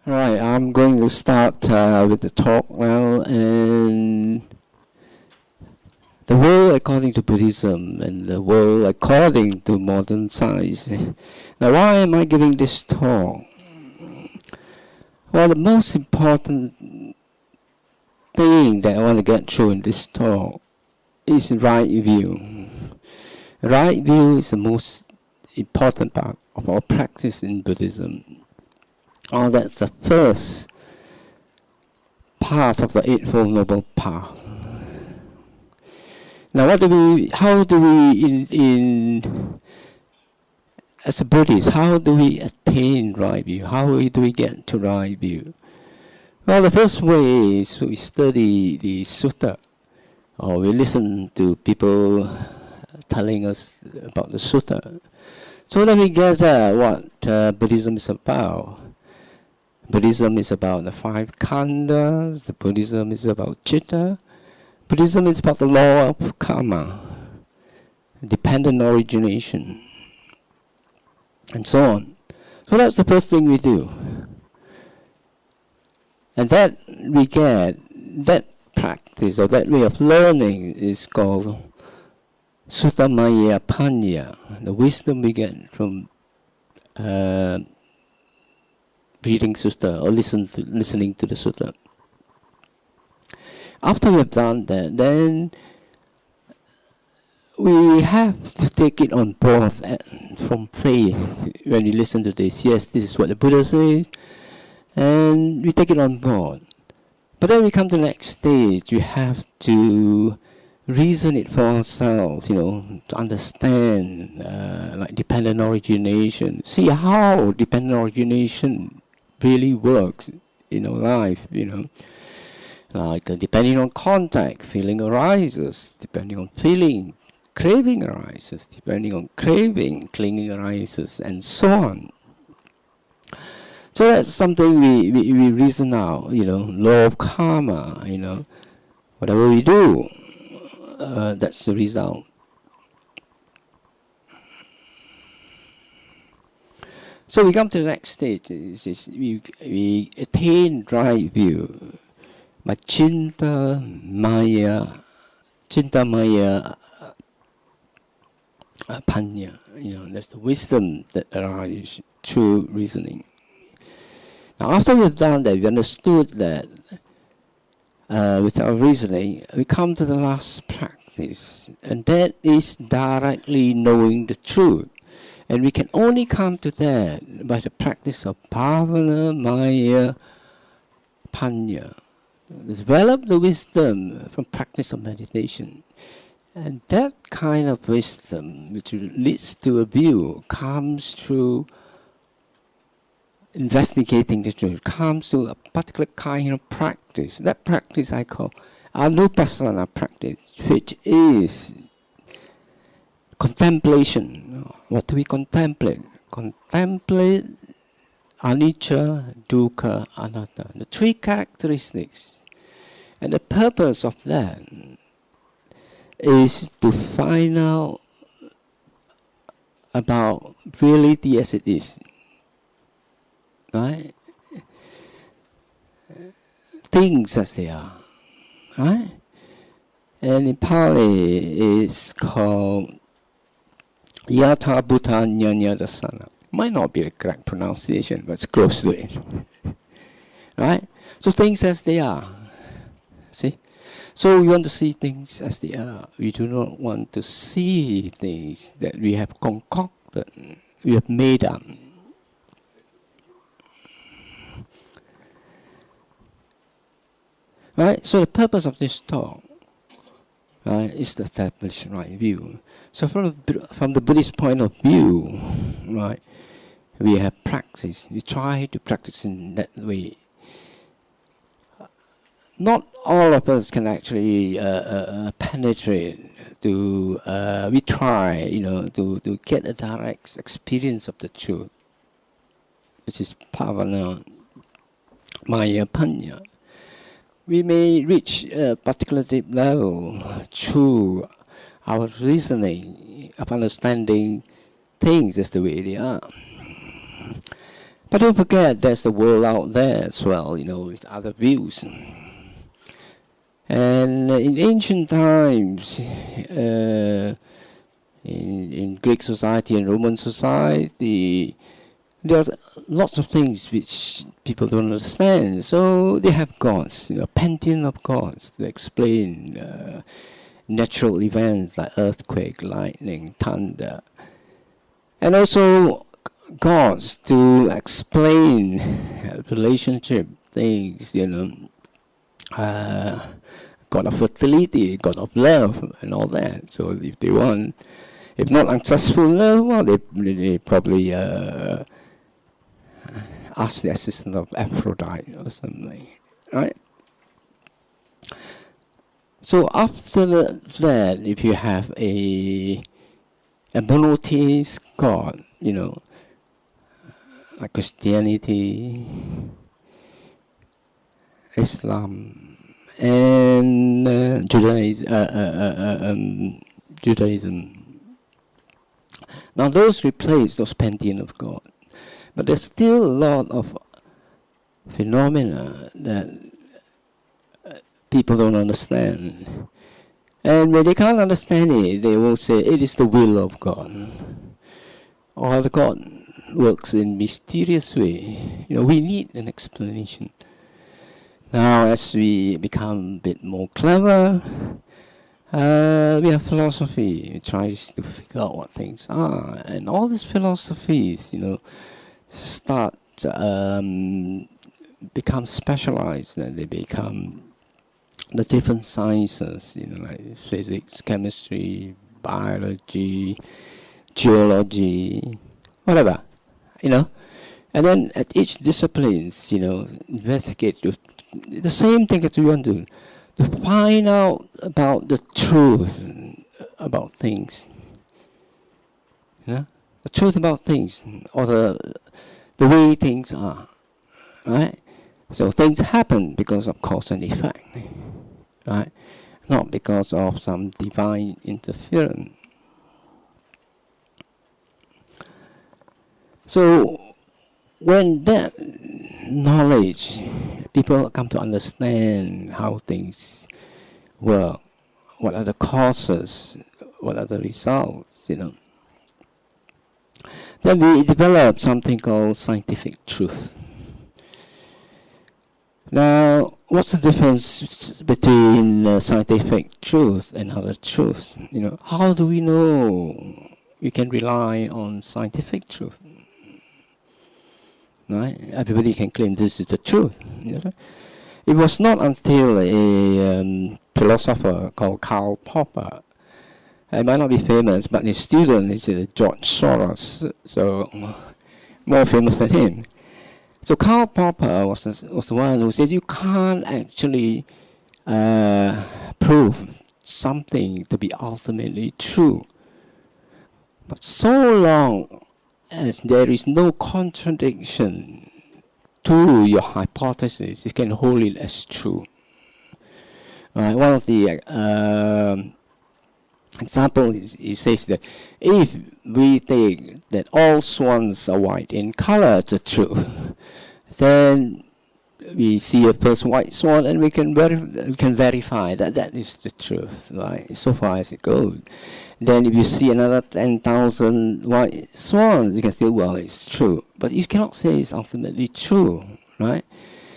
Right, I'm going to start with the talk now, and the world according to Buddhism and the world according to modern science. Now, why am I giving this talk? Well, the most important thing that I want to get through in this talk is right view. Right view is the most important part of our practice in Buddhism. Oh, that's the first part of the Eightfold Noble Path. Now, how do we, as a Buddhist, how do we attain right view? How do we get to right view? Well, the first way is we study the sutta, or we listen to people telling us about the sutta, so that we get what Buddhism is about. Buddhism is about the five khandhas. Buddhism is about citta. Buddhism is about the law of karma, dependent origination, and so on. So that's the first thing we do. And that we get, that practice or that way of learning is called Suttamaya Panya, the wisdom we get from reading sutta or listening to the sutta. After we have done that, then we have to take it on board from faith. When we listen to this, yes, this is what the Buddha says, and we take it on board. But then we come to the next stage. We have to reason it for ourselves, to understand, like dependent origination. See how dependent origination really works in our life, Like depending on contact, feeling arises. Depending on feeling, craving arises. Depending on craving, clinging arises, and so on. So that's something we reason out, law of karma, whatever we do, that's the result. So we come to the next stage, we attain right view. Cinta maya panya, that's the wisdom that arises through reasoning. Now, after we've done that, we understood that with our reasoning, we come to the last practice, and that is directly knowing the truth. And we can only come to that by the practice of bhavana maya panya. Develop the wisdom from practice of meditation. And that kind of wisdom, which leads to a view, comes through investigating the truth, comes to a particular kind of practice. That practice I call anupassana practice, which is contemplation. What do we contemplate? Contemplate anicca, dukkha, anatta. The three characteristics. And the purpose of that is to find out about reality as it is. Right? Things as they are. Right? And in Pali, it's called Yatha Bhuta Nyanya Dasana. Might not be the correct pronunciation, but it's close to it. Right? So things as they are. See? So we want to see things as they are. We do not want to see things that we have concocted, we have made up. Right? So the purpose of this talk, right, is to establish right view. So from the Buddhist point of view, right, we have practice. We try to practice in that way. Not all of us can actually penetrate to. We try, to get a direct experience of the truth, which is bhavana maya panya. We may reach a particular deep level through our reasoning of understanding things as the way they are. But don't forget, there's the world out there as well, with other views. And in ancient times, in Greek society and Roman society, there's lots of things which people don't understand. So they have gods, pantheon of gods to explain natural events like earthquake, lightning, thunder. And also gods to explain relationship things, God of fertility, God of love, and all that. So if they want, if not unsuccessful love, well, they probably ask the assistance of Aphrodite or something, right? So after that, if you have a monotheist God, like Christianity, Islam, and Judaism. Now those replace those pantheon of God, but there's still a lot of phenomena that people don't understand. And when they can't understand it, they will say it is the will of God, or the God works in mysterious way. We need an explanation. Now, as we become a bit more clever, we have philosophy. It tries to figure out what things are, and all these philosophies, start become specialized, and they become the different sciences, like physics, chemistry, biology, geology, whatever, And then at each disciplines, investigate the same thing that we want to find out about the truth about things. The truth about things, or the way things are, right? So things happen because of cause and effect, right? Not because of some divine interference. So when that knowledge, people come to understand how things work, what are the causes, what are the results, then we develop something called scientific truth. Now, what's the difference between scientific truth and other truth? How do we know we can rely on scientific truth? Right? Everybody can claim this is the truth. It was not until a philosopher called Karl Popper, he might not be famous, but his student is George Soros, so more famous than him. So Karl Popper was the one who said you can't actually prove something to be ultimately true. But so long as there is no contradiction to your hypothesis, you can hold it as true. One of the examples, he says that if we think that all swans are white in color, the truth, then we see a first white swan and we can verify that that is the truth, right? So far as it goes. Then if you see another 10,000 white swans, you can still, well, it's true. But you cannot say it's ultimately true, right?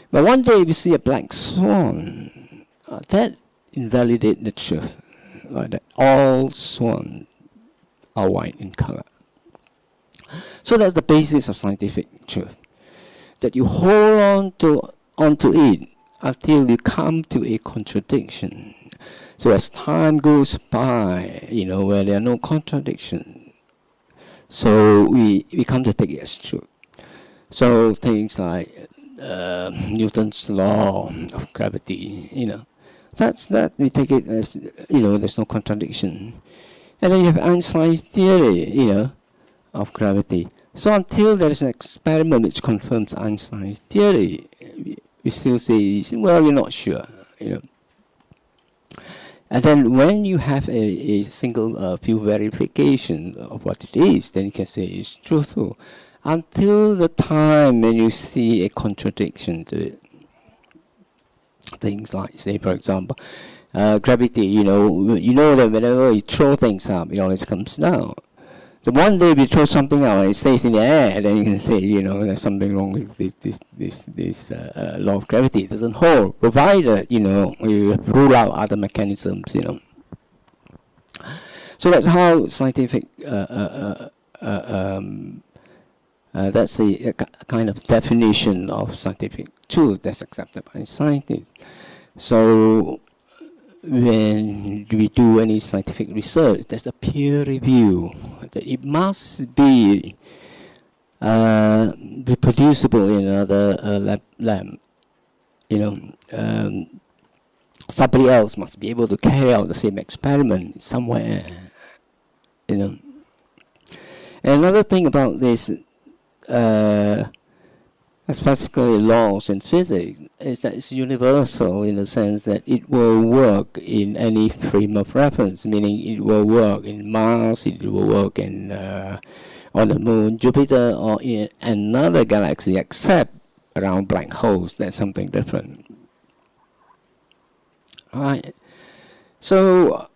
But one day if you see a black swan, that invalidates the truth, like that all swans are white in color. So that's the basis of scientific truth, that you hold onto it until you come to a contradiction. So as time goes by, where there are no contradictions, so we come to take it as true. So things like Newton's law of gravity, that's that we take it as, there's no contradiction. And then you have Einstein's theory, of gravity. So until there is an experiment which confirms Einstein's theory, we still say, well, we're not sure, And then when you have a single few verification of what it is, then you can say it's truthful. until the time when you see a contradiction to it. Things like, say, for example, gravity. You know that whenever you throw things up, it always comes down. So one day we throw something out and it stays in the air, then you can say, there's something wrong with this law of gravity. It doesn't hold, provided, you rule out other mechanisms, So that's how scientific, that's the kind of definition of scientific truth that's accepted by scientists. So when we do any scientific research, there's a peer review that it must be reproducible in another lab. Somebody else must be able to carry out the same experiment somewhere. And another thing about this, especially laws in physics, is that it's universal in the sense that it will work in any frame of reference, meaning it will work in Mars, it will work in on the Moon, Jupiter, or in another galaxy, except around black holes. That's something different. Right. So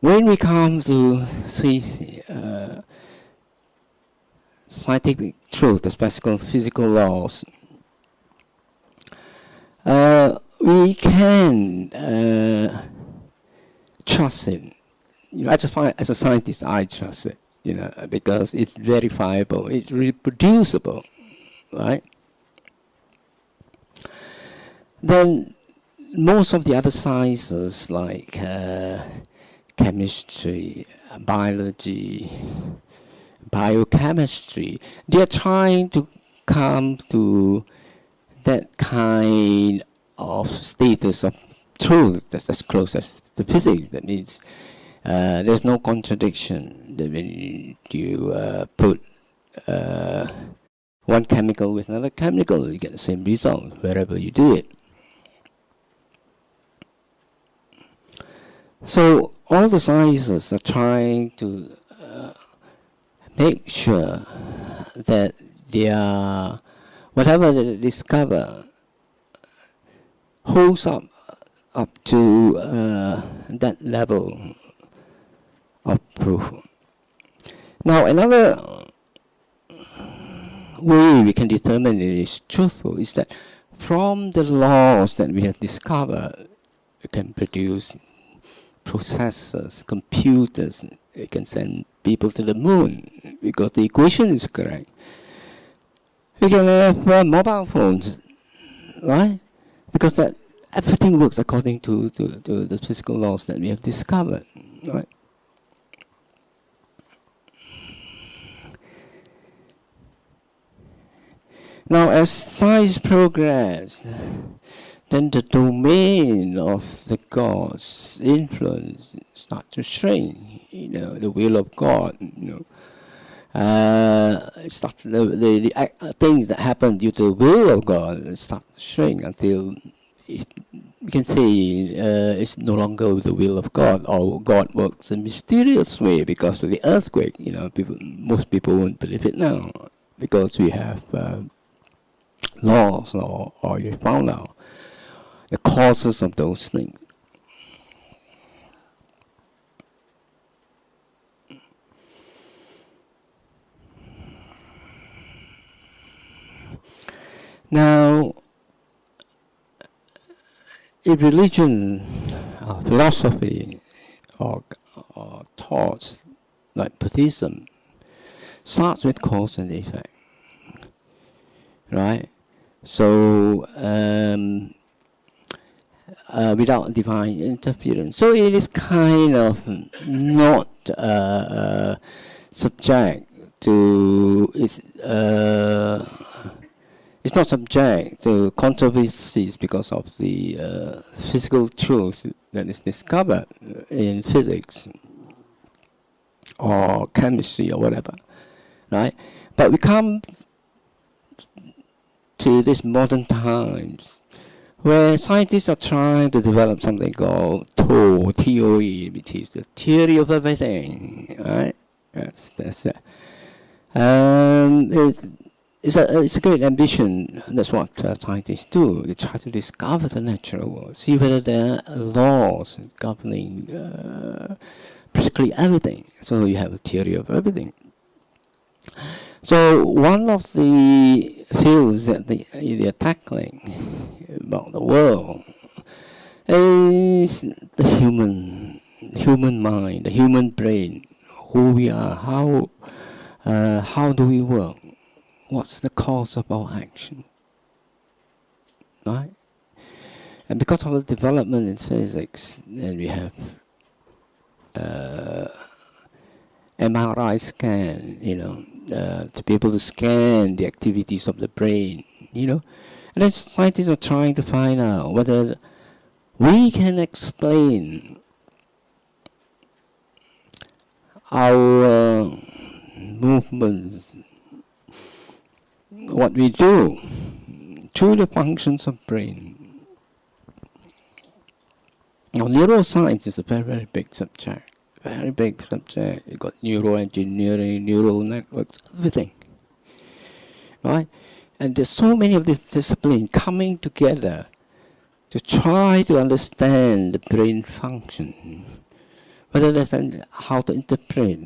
when we come to see scientific truth, especially physical laws, we can trust it. As a scientist, I trust it, because it's verifiable, it's reproducible, right? Then most of the other sciences like chemistry, biology, biochemistry, they are trying to come to that kind of status of truth that's as close as to physics. That means there's no contradiction. That when you put one chemical with another chemical, you get the same result wherever you do it. So all the sciences are trying to make sure that whatever they discover holds up to that level of proof. Now, another way we can determine it is truthful is that from the laws that we have discovered, we can produce processors, computers. It can send people to the moon because the equation is correct. We can have mobile phones, right? Because that everything works according to the physical laws that we have discovered, right? Now, as science progresses, then the domain of the God's influence starts to shrink. The will of God. Starts the things that happen due to the will of God start to shrink until you can say it's no longer the will of God, or God works in a mysterious way because of the earthquake. Most people won't believe it now because we have laws, or you found out the causes of those things. Now, in religion, philosophy, or thoughts like Buddhism, starts with cause and effect, right? So, without divine interference. So it is kind of not subject to it's not subject to controversies because of the physical truth that is discovered in physics or chemistry or whatever, right? But we come to this modern times where scientists are trying to develop something called TOE, which is the theory of everything, right? That's it. It's a great ambition. That's what scientists do. They try to discover the natural world, see whether there are laws governing practically everything. So you have a theory of everything. So one of the fields that they are tackling about the world is the human mind, the human brain, who we are, how do we work, what's the cause of our action, right? And because of the development in physics, then we have MRI scan, to be able to scan the activities of the brain, and then scientists are trying to find out whether we can explain our movements, what we do, through the functions of brain. Now, neuroscience is a very, very big subject. Very big subject. You've got neuroengineering, neural networks, everything. Right? And there's so many of these disciplines coming together to try to understand the brain function. Whether that's how to interpret,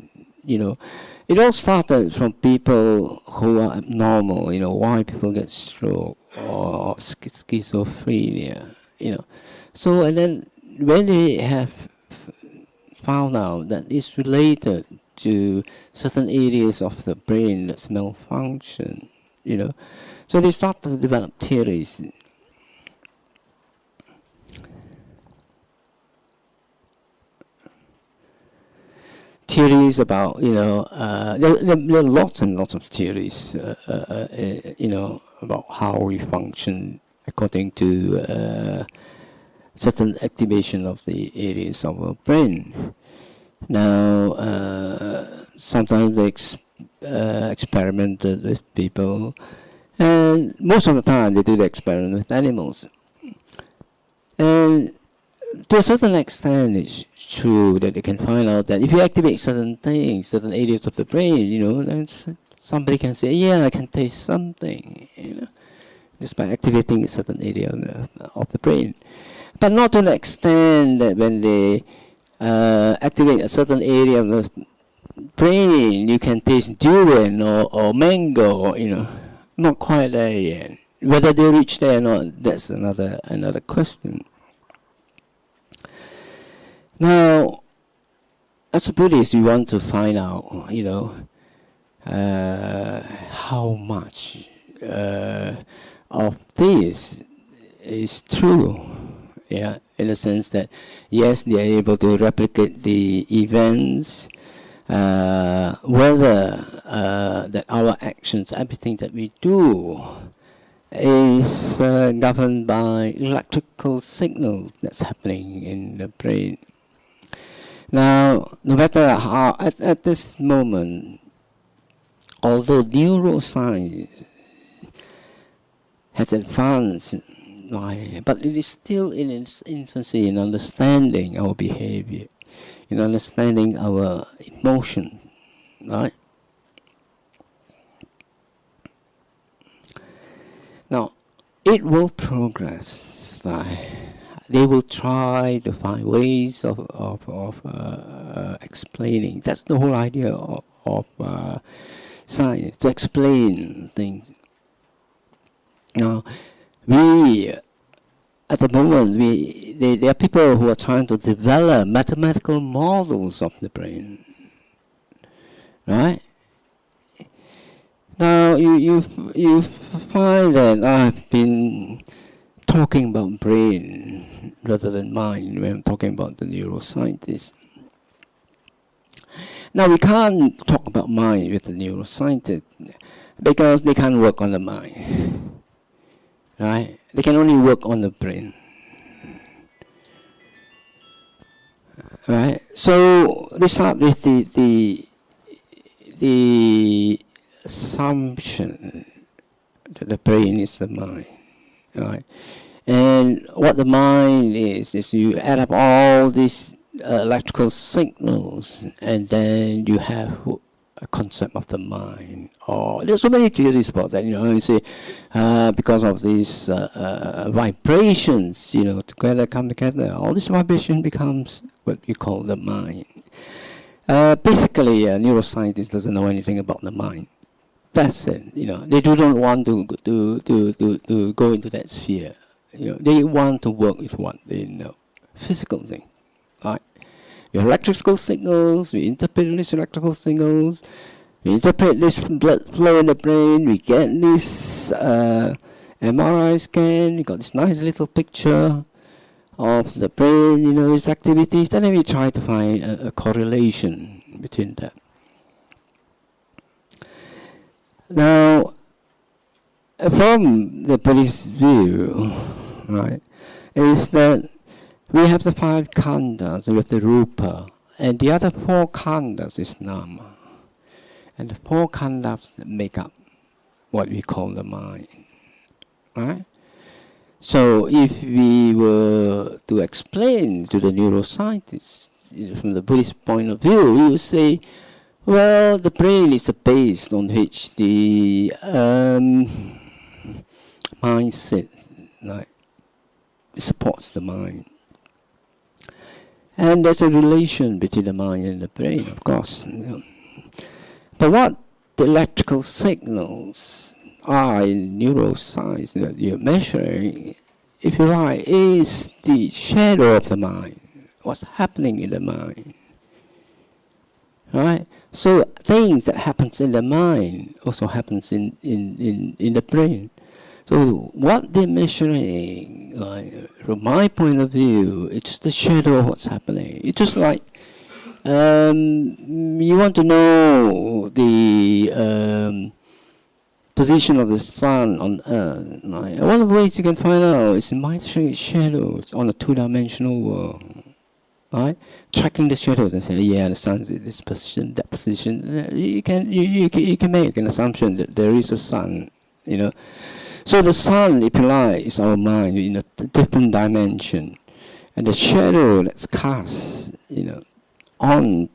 It all started from people who are abnormal, why people get stroke or schizophrenia, So, and then when they have found out that it's related to certain areas of the brain that's malfunction, so they start to develop theories. Theories about, there are lots and lots of theories, about how we function according to certain activation of the areas of our brain. Now, sometimes they experimented with people, and most of the time they do the experiment with animals. And to a certain extent, it's true that they can find out that if you activate certain things, certain areas of the brain, then somebody can say, yeah, I can taste something, just by activating a certain area of the brain. But not to the extent that when they activate a certain area of the brain, you can taste durian or mango, not quite there yet. Whether they reach there or not, that's another question. Now, as a Buddhist, you want to find out, how much of this is true. Yeah, in the sense that, yes, they are able to replicate the events, whether that our actions, everything that we do, is governed by electrical signal that's happening in the brain. Now, no matter how, at this moment, although neuroscience has advanced, but it is still in its infancy in understanding our behavior, in understanding our emotion, right? Now, it will progress. They will try to find ways of explaining. That's the whole idea of science, to explain things. Now, at the moment, there are people who are trying to develop mathematical models of the brain, right? Now, you find that I've been talking about brain rather than mind when I'm talking about the neuroscientists. Now, we can't talk about mind with the neuroscientists because they can't work on the mind. Right? They can only work on the brain. Right? So they start with the assumption that the brain is the mind. Right? And what the mind is you add up all these electrical signals, and then you have a concept of the mind. Or there's so many theories about that. You say because of these vibrations, together come together. All this vibration becomes what you call the mind. Basically, a neuroscientist doesn't know anything about the mind. That's it. They do not want to go into that sphere. They want to work with what they know, physical things, right? Your electrical signals, we interpret these electrical signals, we interpret this blood flow in the brain, we get this MRI scan, we got this nice little picture of the brain, its activities, and then we try to find a correlation between that. Now, from the Buddhist view, right, is that we have the 5 khandhas, we have the rupa, and the other 4 khandhas is nama. And the 4 khandhas make up what we call the mind, right? So if we were to explain to the neuroscientists, from the Buddhist point of view, we would say, well, the brain is the base on which the mind sits, right? It supports the mind. And there's a relation between the mind and the brain, of course. But what the electrical signals are in neuroscience that you're measuring, if you like, is the shadow of the mind. What's happening in the mind, right? So things that happens in the mind also happens in the brain. So what they're measuring, from my point of view, it's the shadow of what's happening. It's just like you want to know the position of the sun on Earth. Right? One of the ways you can find out is measuring its shadows on a 2-dimensional world. Right? Tracking the shadows and saying, yeah, the sun's in this position, that position. You can make an assumption that there is a sun, So the sun, if you like, is our mind in a different dimension, and the shadow that's cast, on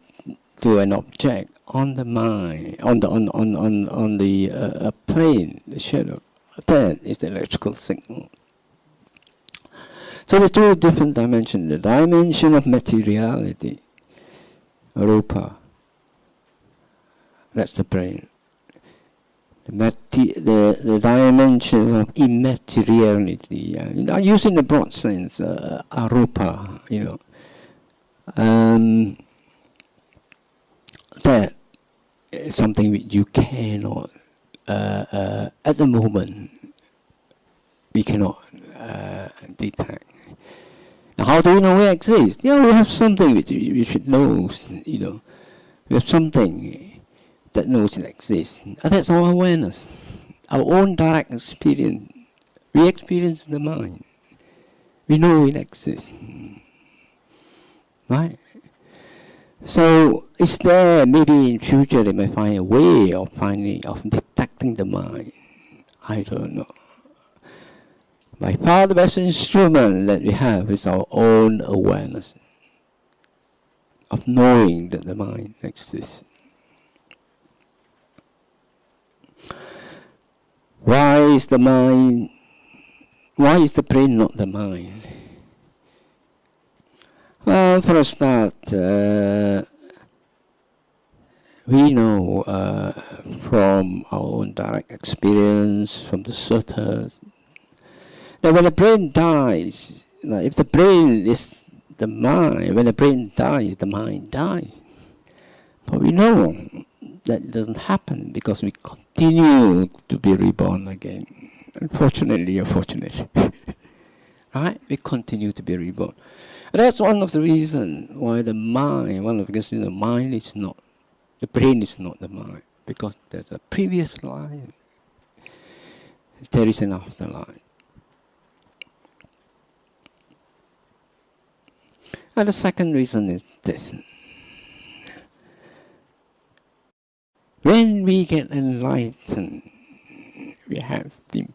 to an object on the mind, on the plane, the shadow. That is the electrical signal. So there's 2 different dimensions. The dimension of materiality, rupa, that's the brain. The dimension of immateriality, using the broad sense, arupa, that is something which you cannot, at the moment, we cannot detect. Now, how do we know it exists? We have something which it knows, We have something that knows it exists. And that's our awareness, our own direct experience. We experience the mind. We know it exists. Right? So is there, maybe in future they may find a way of detecting the mind. I don't know. By far the best instrument that we have is our own awareness of knowing that the mind exists. Why is the brain not the mind? Well, for a start, we know from our own direct experience, from the suttas, that when the brain dies, if the brain is the mind, when the brain dies, the mind dies. But we know that it doesn't happen because we continue to be reborn again. Unfortunately or fortunately. Right? We continue to be reborn. And that's one of the reasons why the mind, the mind is not, the brain is not the mind. Because there's a previous life. There is an afterlife. And the second reason is this. When we get enlightened, we have been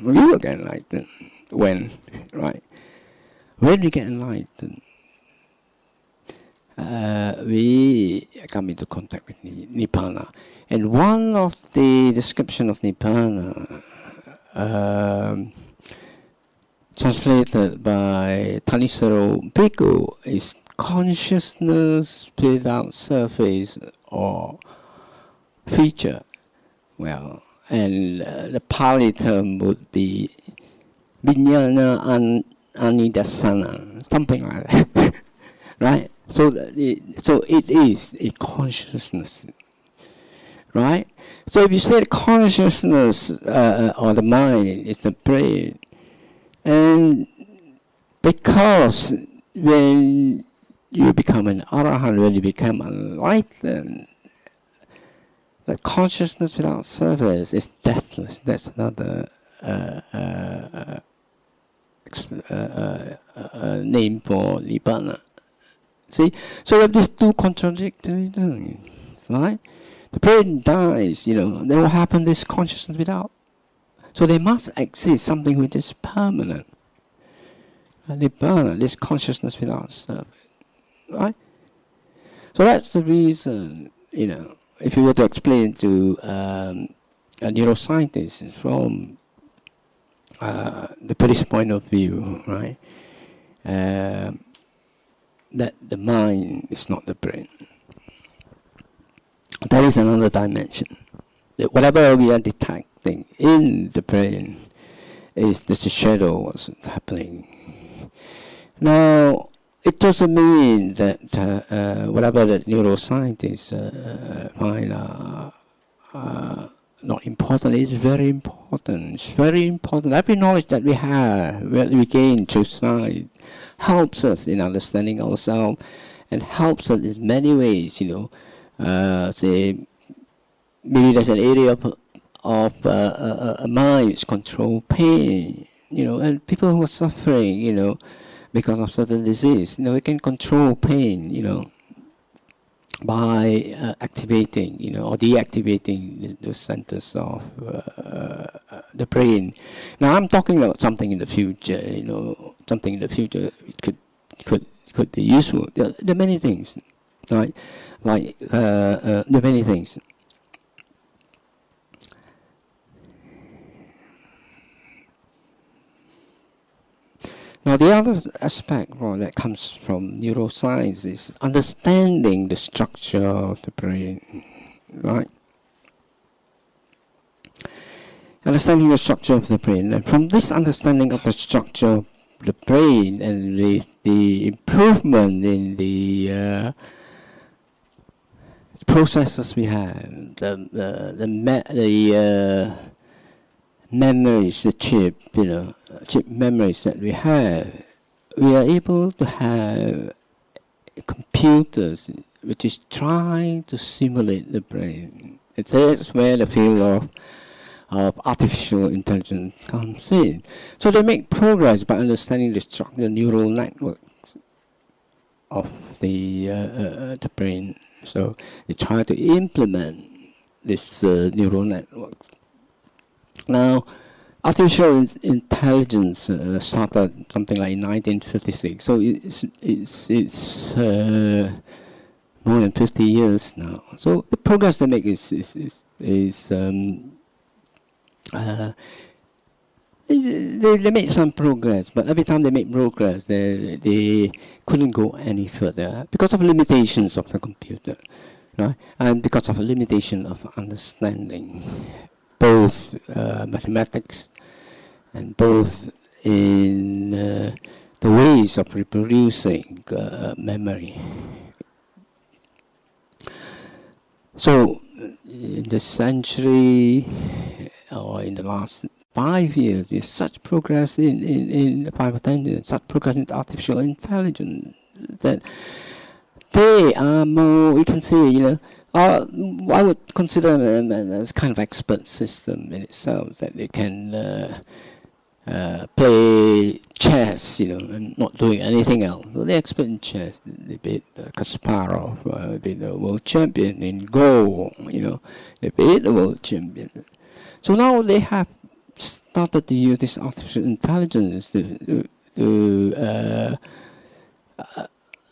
we will get enlightened. When, right? When we get enlightened, we come into contact with Nibbana. And one of the description of Nibbana, translated by Thanissaro Bhikkhu, is consciousness without surface or feature. Well, and the Pali term would be Vijnana Anidasana, something like that, right? So it is a consciousness, right? So if you say consciousness or the mind is the brain, and because when you become an arahant, when you become enlightened, the consciousness without surface is deathless. That's another name for Nibbana. See, so you have these two contradictory things, right? The brain dies, then what happens is consciousness without. So there must exist something which is permanent. Nibbana, this consciousness without surface, right? So that's the reason, if you were to explain to a neuroscientist from the Buddhist point of view, right, that the mind is not the brain. That is another dimension. That whatever we are detecting in the brain is just a shadow of what's happening. Now, it doesn't mean that whatever the neuroscientists find not important. It's very important. It's very important. Every knowledge that we have, that we gain through science, helps us in understanding ourselves, and helps us in many ways. Say maybe there's an area of a mind which control pain. And people who are suffering, because of certain disease, we can control pain, by activating, or deactivating the centers of the brain. Now I'm talking about something in the future, something in the future could be useful. There are many things, right? There are many things. Now the other aspect that comes from neuroscience is understanding the structure of the brain, right? Understanding the structure of the brain, and from this understanding of the structure of the brain, and with the improvement in the processes we have, the memories, the chip memories that we have, we are able to have computers which is trying to simulate the brain. That's where the field of artificial intelligence comes in. So they make progress by understanding the structure, the neural networks of the brain. So they try to implement this neural networks. Now, artificial intelligence started something like in 1956. So it's more than 50 years now. So the progress they make they made some progress, but every time they make progress, they couldn't go any further because of limitations of the computer, right? And because of a limitation of understanding, both mathematics and both in the ways of reproducing memory. So, in the century, or in the last 5 years, we have such progress in the 5 or 10 years, such progress in artificial intelligence, that they are more, we can say, I would consider them as kind of expert system in itself, that they can play chess, and not doing anything else. So they're expert in chess. They beat Kasparov, beat the world champion in Go, they beat the world champion. So now they have started to use this artificial intelligence to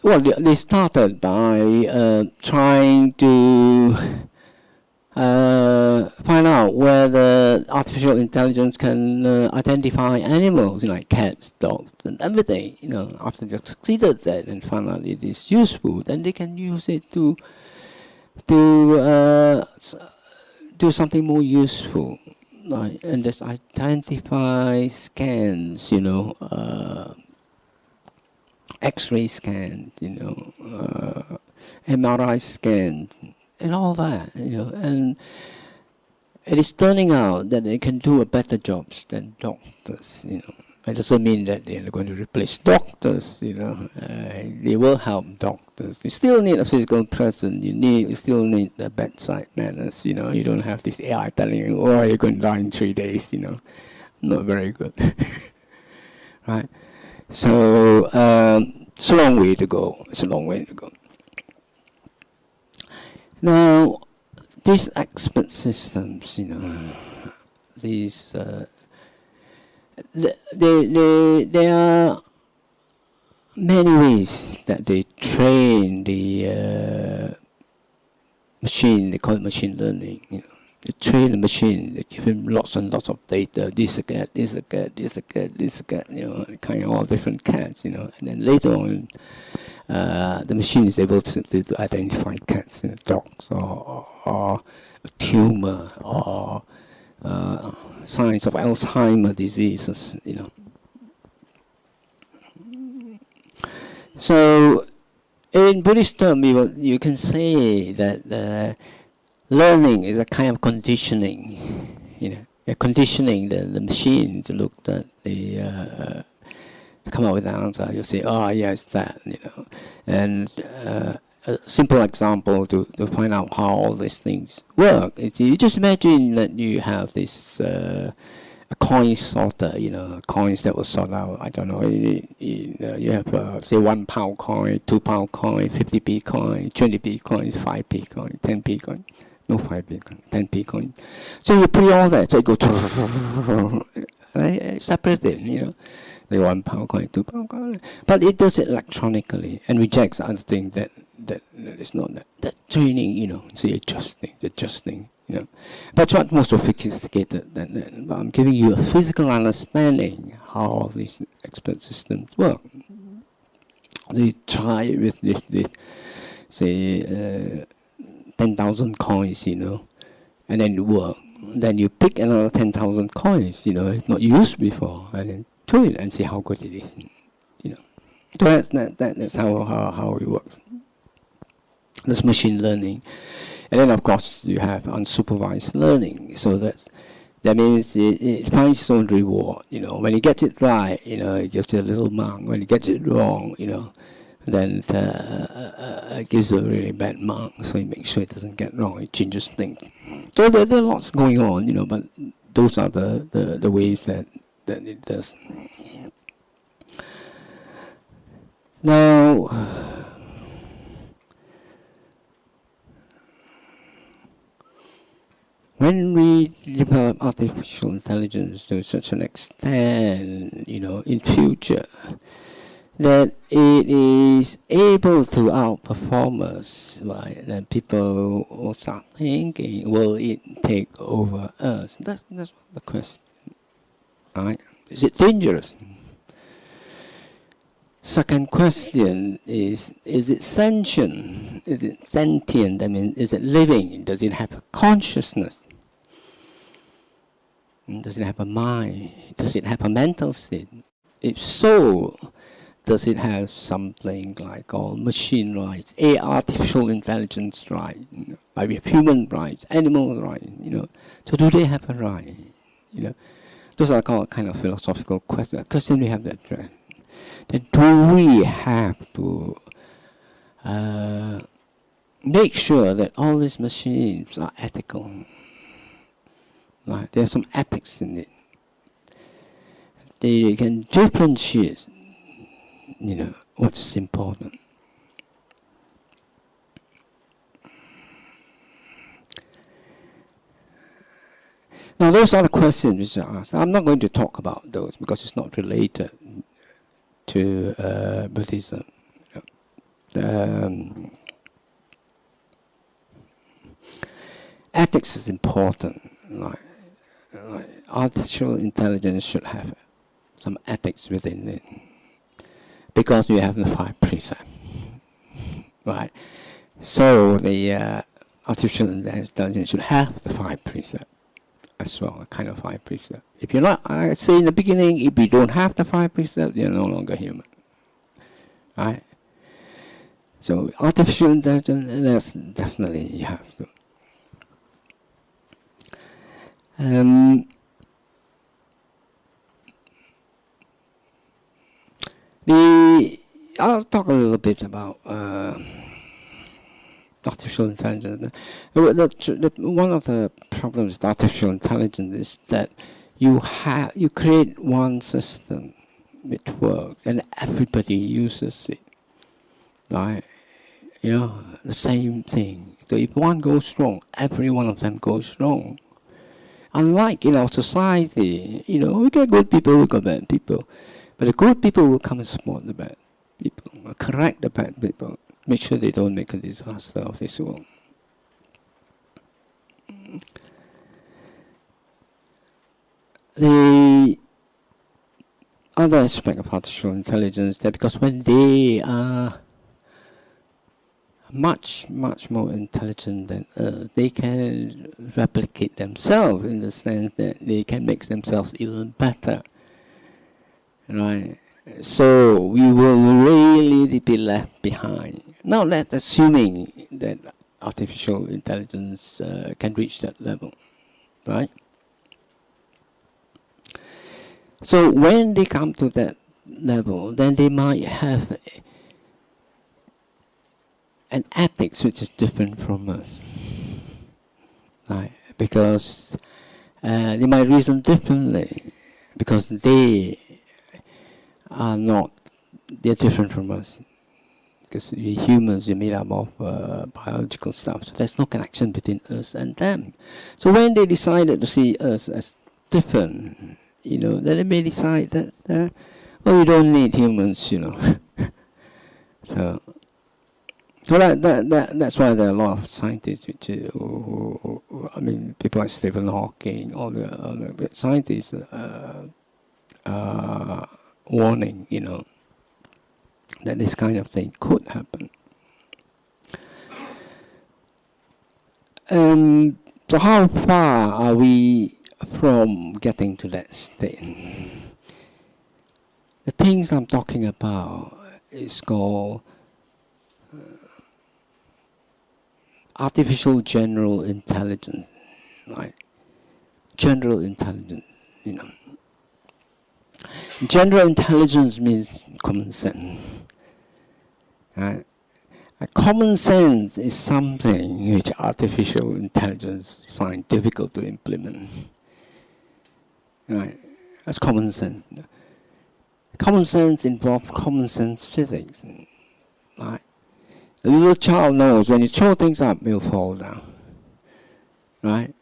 well, they started by trying to find out whether artificial intelligence can identify animals, like cats, dogs, and everything. After they succeeded that and found out it is useful, then they can use it to do something more useful. Right? And just identify scans, X-ray scans, MRI scans, and all that, and it is turning out that they can do a better jobs than doctors, It doesn't mean that they're going to replace doctors, they will help doctors. You still need a physical presence, you still need the bedside manners, you don't have this AI telling you, oh, you're going to die in 3 days, not very good. Right? So, it's a long way to go. Now, these expert systems, these, there are many ways that they train the machine. They call it machine learning. They train the machine. They give him lots and lots of data. This a cat, this a cat, this a cat, this a cat. Kind of all different cats. And then later on, the machine is able to identify cats, dogs, or a tumor, or signs of Alzheimer's diseases. So, in Buddhist term, you can say that learning is a kind of conditioning. You're conditioning the machine to look at to come up with an answer. You say, oh, yes, that, And a simple example to find out how all these things work is you just imagine that you have this a coin sorter, coins that will sort out, I don't know, you have say 1 pound coin, 2 pound coin, 50p coin, 20p coins, 5p coin, 10p coin. No 5p coin, 10p coin. So you put all that, so it goes right, separated, the 1 pound coin, 2 pound coin. But it does it electronically and rejects other things that is not that training, so you're adjusting, But it's much more sophisticated than that. But I'm giving you a physical understanding how these expert systems work. They try it with this say 10,000 coins, and then it works. Then you pick another 10,000 coins, not used before, and then do it and see how good it is, So that's how it works. That's machine learning. And then, of course, you have unsupervised learning. So that means it finds its own reward. When it gets it right, it gives you a little mark. When it gets it wrong, then it gives you a really bad mark. So it makes sure it doesn't get wrong. It changes things. So there are lots going on, but those are the ways that it does. Now, when we develop artificial intelligence to such an extent, in future, that it is able to outperform us, right? Then people will start thinking, will it take over us? That's the question, right? Is it dangerous? Second question is it sentient? Is it sentient? I mean, is it living? Does it have a consciousness? Does it have a mind? Does it have a mental state? If so, does it have something like all machine rights, artificial intelligence rights, like we have human rights, animal rights, So do they have a right? Those are called kind of philosophical questions. Question we have to address. Then do we have to make sure that all these machines are ethical? Right? There's some ethics in it. They can differentiate, what's important. Now, those are the questions which are asked. I'm not going to talk about those because it's not related to Buddhism. ethics is important. Like artificial intelligence should have some ethics within it, because you have the 5 precepts, right? So the artificial intelligence should have the 5 precepts as well, a kind of 5 precepts. If you're not, I say in the beginning, if you don't have the 5 precepts, you're no longer human, right? So artificial intelligence, that's definitely you have to. I'll talk a little bit about artificial intelligence. One of the problems with artificial intelligence is that you create one system which works and everybody uses it, right? You know, the same thing. So if one goes wrong, every one of them goes wrong. Unlike in our society, you know, we got good people, we got bad people. But the good people will come and support the bad people, correct the bad people, make sure they don't make a disaster of this world. The other aspect of artificial intelligence is that because when they are much more intelligent than us, they can replicate themselves in the sense that they can make themselves even better, right? So we will really be left behind. Now that's assuming that artificial intelligence can reach that level, right? So when they come to that level, then they might have an ethics which is different from us, right? Because they might reason differently, because they're different from us. Because we humans, we're made up of biological stuff, so there's no connection between us and them. So when they decided to see us as different, you know, then they may decide that, well, we don't need humans, you know. So that's why there are a lot of scientists, which I mean, people like Stephen Hawking, all the scientists warning, you know, that this kind of thing could happen. So how far are we from getting to that state? The things I'm talking about is called artificial general intelligence, right? General intelligence, you know. General intelligence means common sense, right? Common sense is something which artificial intelligence finds difficult to implement, right? That's common sense. Common sense involves common sense physics, right? A little child knows when you throw things up, it will fall down, right?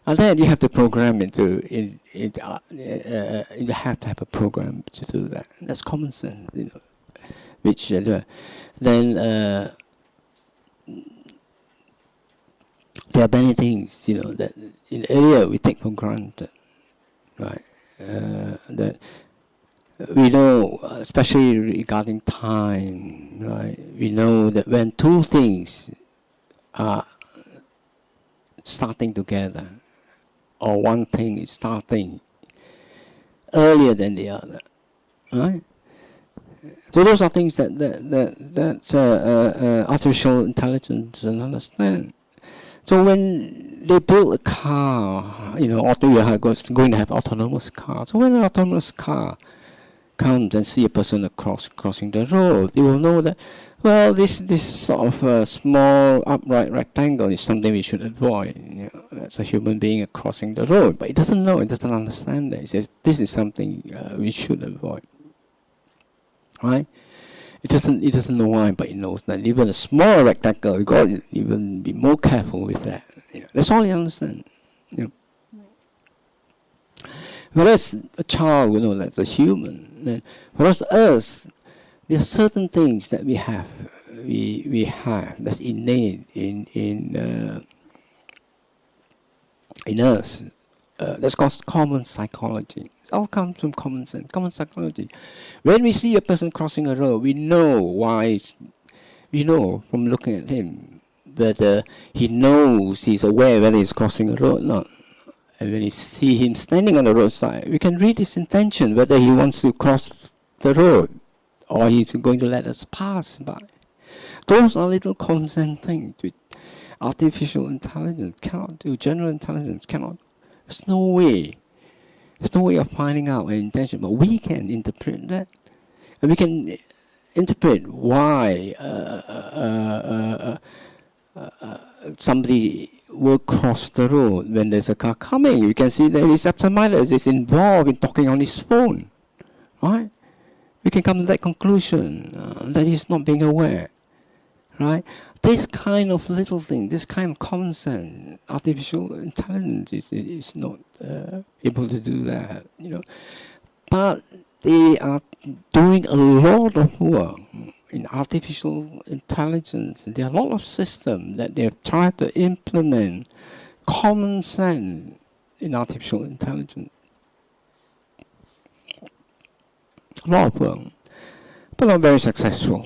And then you have to program it you have to have a program to do that. That's common sense, you know. Which then there are many things, you know, that in the area we take for granted, right? That we know, especially regarding time, right? We know that when two things are starting together, or one thing is starting earlier than the other, right? So those are things that artificial intelligence doesn't understand. So when they build a car, you know, you are going to have autonomous car. So when an autonomous car comes and see a person crossing the road, they will know that, well, this sort of small upright rectangle is something we should avoid. You know, that's a human being crossing the road, but it doesn't know, it doesn't understand that. It says this is something we should avoid, right? It doesn't know why, but it knows that even a small rectangle, you got to even be more careful with that. You know, that's all you understand. You know. Whereas a child, you know, that's a human. Whereas us, there are certain things that we have we have, that's innate in us. That's called common psychology. It all comes from common sense, common psychology. When we see a person crossing a road, we know why. We know from looking at him whether he knows, he's aware whether he's crossing a road or not. And when we see him standing on the roadside, we can read his intention, whether he wants to cross the road or he's going to let us pass by. Those are little consent things which artificial intelligence cannot do, general intelligence cannot. There's no way. There's no way of finding out an intention, but we can interpret that. And we can interpret why somebody will cross the road when there's a car coming. You can see that he's absent-minded, he's involved in talking on his phone, right? We can come to that conclusion that he's not being aware, right? This kind of little thing, this kind of common sense, artificial intelligence is not able to do that, you know. But they are doing a lot of work in artificial intelligence. There are a lot of systems that they have tried to implement common sense in artificial intelligence. A lot of work, but not very successful.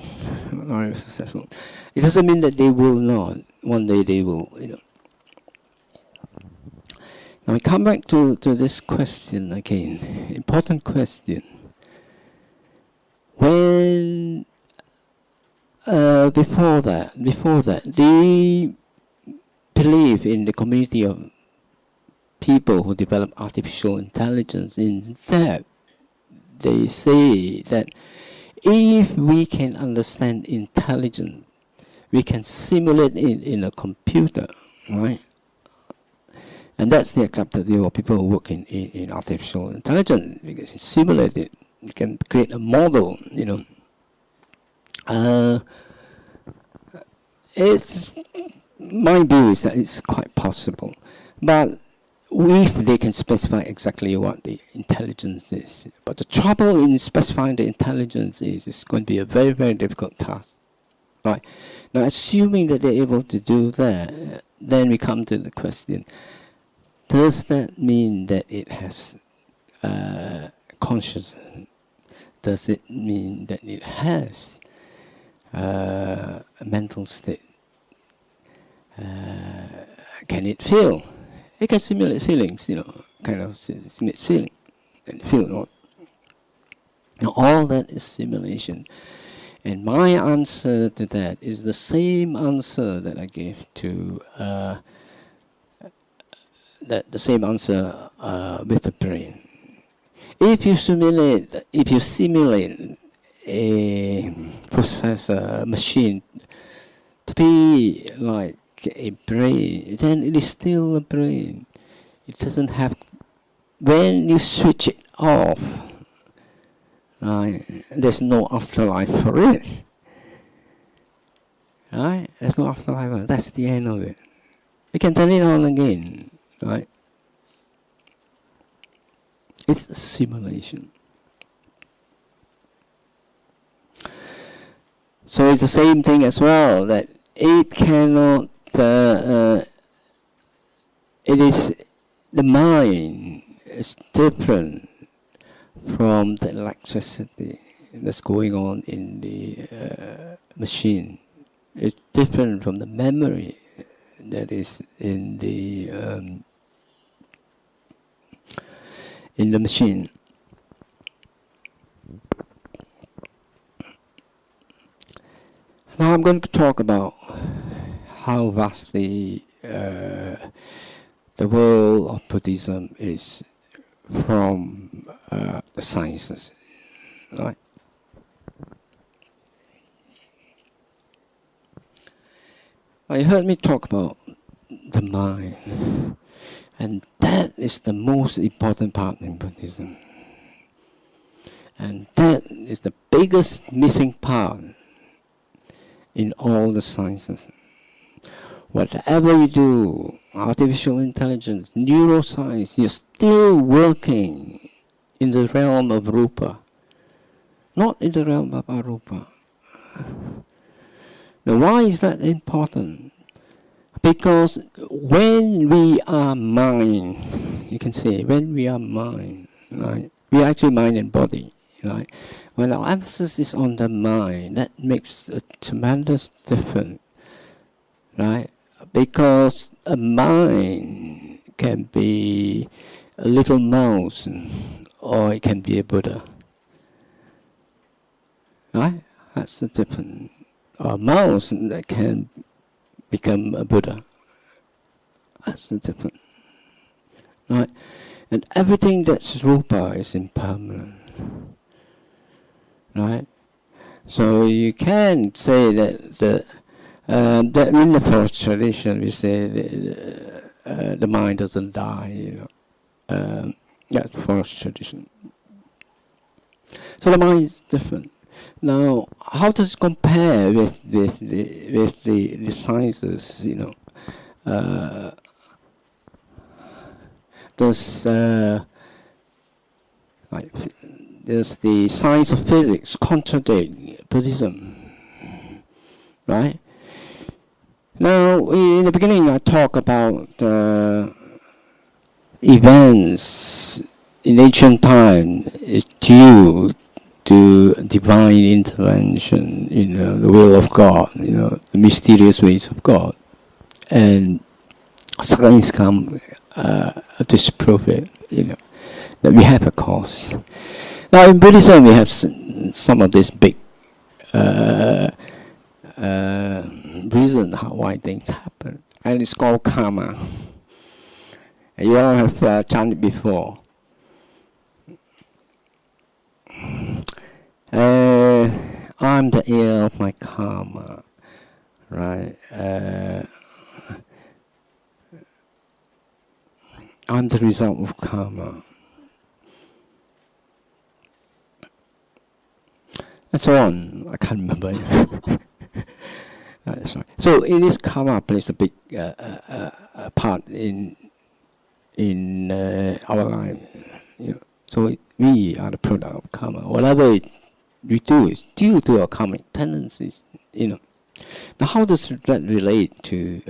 Not very successful. It doesn't mean that they will not. One day they will, you know. Now we come back to this question again. Important question. When before that, they believe in the community of people who develop artificial intelligence. In that, they say that if we can understand intelligence, we can simulate it in a computer, right? And that's the accepted view of people who work in artificial intelligence, because you simulate it. You can create a model, you know. It's my view is that it's quite possible, but if they can specify exactly what the intelligence is. But the trouble in specifying the intelligence is it's going to be a very, very difficult task. Right? Now, assuming that they're able to do that, then we come to the question: does that mean that it has consciousness? Does it mean that it has a mental state? Can it feel? It can simulate feelings, you know, kind of simulates feeling, and feel not. Now, all that is simulation. And my answer to that is the same answer that I gave to the same answer with the brain. If you simulate a processor machine to be like a brain, then it is still a brain. It doesn't have. When you switch it off, right, there's no afterlife for it. Right? There's no afterlife for it. That's the end of it. You can turn it on again, right? It's a simulation. So it's the same thing as well, that it cannot, it is, the mind is different from the electricity that's going on in the machine. It's different from the memory that is in the machine. Now I'm going to talk about how vastly the world of Buddhism is from the sciences, right? You heard me talk about the mind, and that is the most important part in Buddhism. And that is the biggest missing part in all the sciences. Whatever you do, artificial intelligence, neuroscience, you're still working in the realm of rupa, not in the realm of arupa. Now, why is that important? Because when we are mind, you can say, when we are mind, right? We are actually mind and body, right? When our emphasis is on the mind, that makes a tremendous difference, right? Because a mind can be a little mouse, or it can be a Buddha, right? That's the difference. A mouse that can become a Buddha. That's the difference, right? And everything that's rupa is impermanent, right? So you can say that that in the forest tradition we say the mind doesn't die, that's forest tradition. So the mind is different. Now, how does it compare with the sciences? Does the science of physics contradict Buddhism? Right? Now, in the beginning, I talk about events in ancient time is due to divine intervention, the will of God, the mysterious ways of God, and science come disprove it, that we have a cause. Now in Buddhism we have some of this big reason why things happen, and it's called karma. You all have chanted before. I'm the heir of my karma, right? I'm the result of karma. And so on. I can't remember. Sorry. So it is karma plays a big part in our life. So we are the product of karma. Whatever we do is due to our karmic tendencies. Now, how does that relate to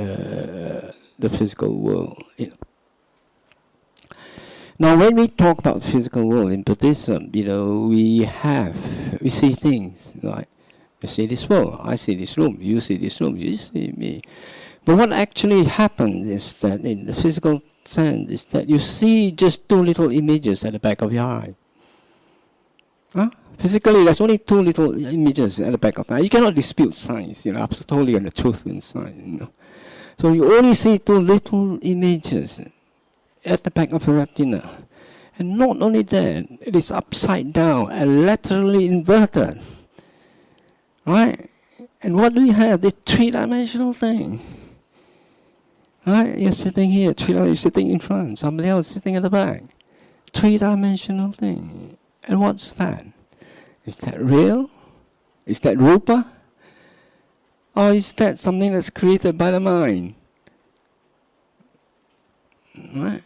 the physical world? Now, when we talk about the physical world in Buddhism, we see things like you see this world, I see this room, you see this room, you see me. But what actually happens is that in the physical sense is that you see just two little images at the back of your eye. Physically, there's only two little images at the back of the eye. You cannot dispute science, absolutely on the truth in science. So you only see two little images at the back of the retina. And not only that, it is upside down and laterally inverted. Right? And what do we have? This three-dimensional thing. Right? You're sitting here, you're sitting in front, somebody else sitting at the back. Three-dimensional thing. And what's that? Is that real? Is that rupa? Or is that something that's created by the mind? Right?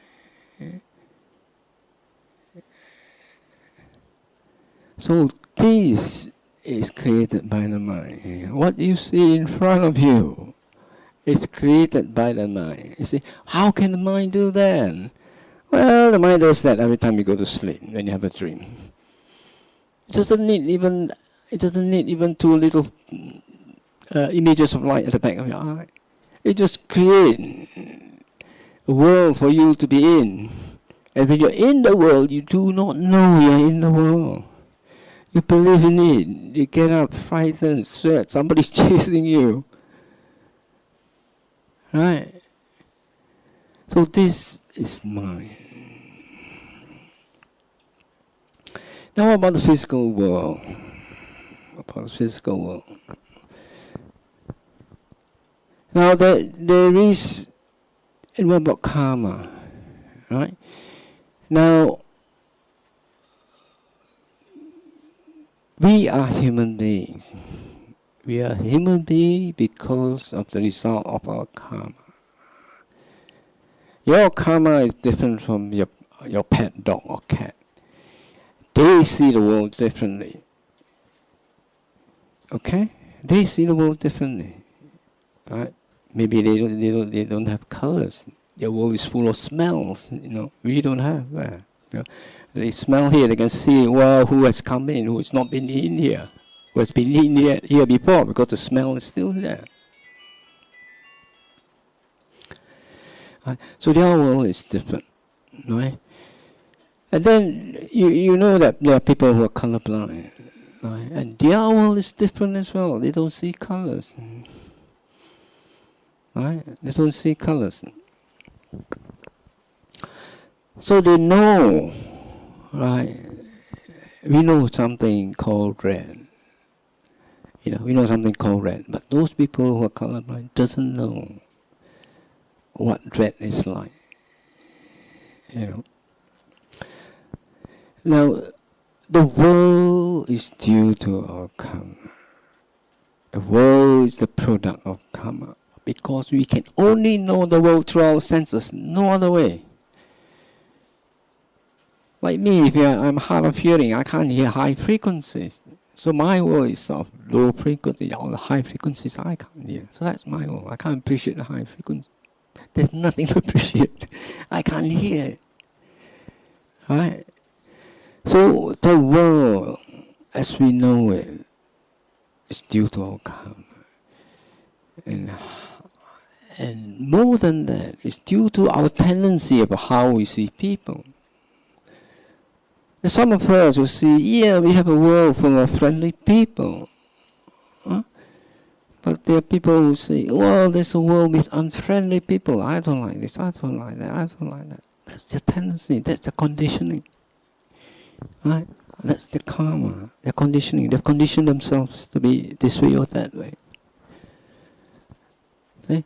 So this is created by the mind. What you see in front of you is created by the mind. You see, how can the mind do that? Well, the mind does that every time you go to sleep, when you have a dream. It doesn't need even two little images of light at the back of your eye. It just creates a world for you to be in. And when you're in the world, you do not know you're in the world. You believe in it. You get up, frightened, sweat. Somebody's chasing you. Right? So this is mind. Now what about the physical world? Now there is, and what about karma? Right? Now, we are human beings. We are human beings because of the result of our karma. Your karma is different from your pet dog or cat. They see the world differently. Okay? They see the world differently. right? Maybe they don't have colors. Their world is full of smells. We don't have that. They smell here. They can see, well, who has come in, who has not been in here, who has been in here before, because the smell is still there. Right? So their world is different, right? And then you know that there are people who are colorblind, right? And their world is different as well. They don't see colors, right? They don't see colors. So they know, right? We know something called red. We know something called red, but those people who are colorblind doesn't know what red is like. Now, the world is due to our karma. The world is the product of karma, because we can only know the world through our senses, no other way. Like me, if I'm hard of hearing, I can't hear high frequencies. So my world is of low frequency. All the high frequencies I can't hear. So that's my world. I can't appreciate the high frequency. There's nothing to appreciate. I can't hear it. Right? So the world, as we know it, is due to our karma. And more than that, it's due to our tendency of how we see people. And some of us will see, we have a world full of friendly people. But there are people who say, well, there's a world with unfriendly people. I don't like this, I don't like that, I don't like that. That's the tendency, that's the conditioning. Right? That's the karma, the conditioning. They've conditioned themselves to be this way or that way. See?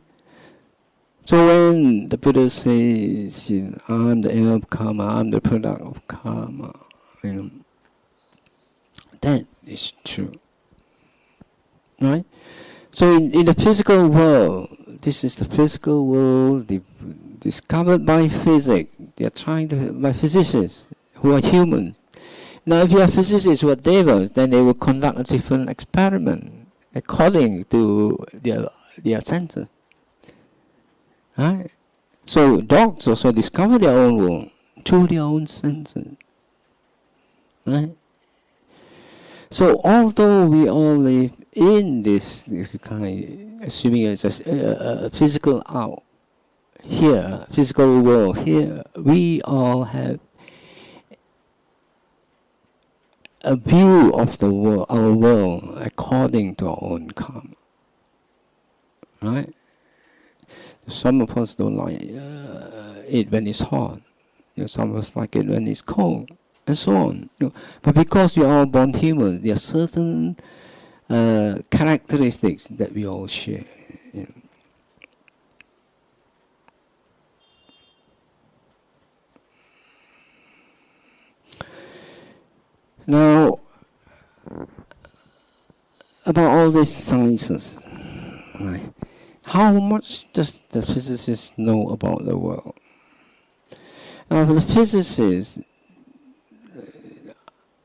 So when the Buddha says, I'm the end of karma, I'm the product of karma, that is true. Right? So in the physical world, this is the physical world discovered by physics. They are trying to, by physicists who are humans. Now if you are physicists who are devas, then they will conduct a different experiment according to their senses. Right? So dogs also discover their own world through their own senses. Right? So although we all live in this, assuming it's a physical out here, physical world here, we all have a view of the world, our world, according to our own karma. Right? Some of us don't like it when it's hot. Some of us like it when it's cold, and so on. But because we are all born human, there are certain characteristics that we all share. Now, about all these sciences, right? How much does the physicist know about the world? Now, the physicists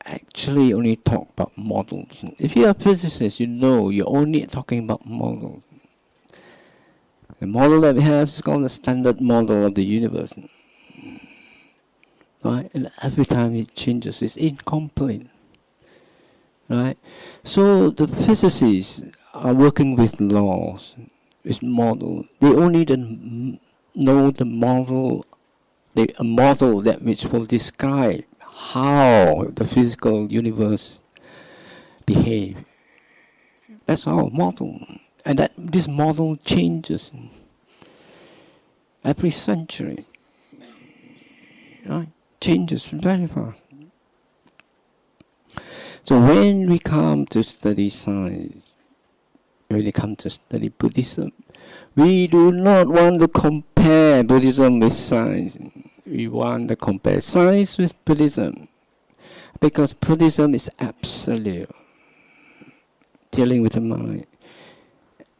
actually only talk about models. If you're a physicist, you're only talking about models. The model that we have is called the standard model of the universe. Right? And every time it changes, it's incomplete. Right? So the physicists are working with laws, with models. They only know the model, a model that which will describe how the physical universe behaves. That's our model. And that this model changes every century. Right? Changes very fast. So when we come to study science, when we come to study Buddhism, we do not want to compare Buddhism with science. We want to compare science with Buddhism, because Buddhism is absolute, dealing with the mind.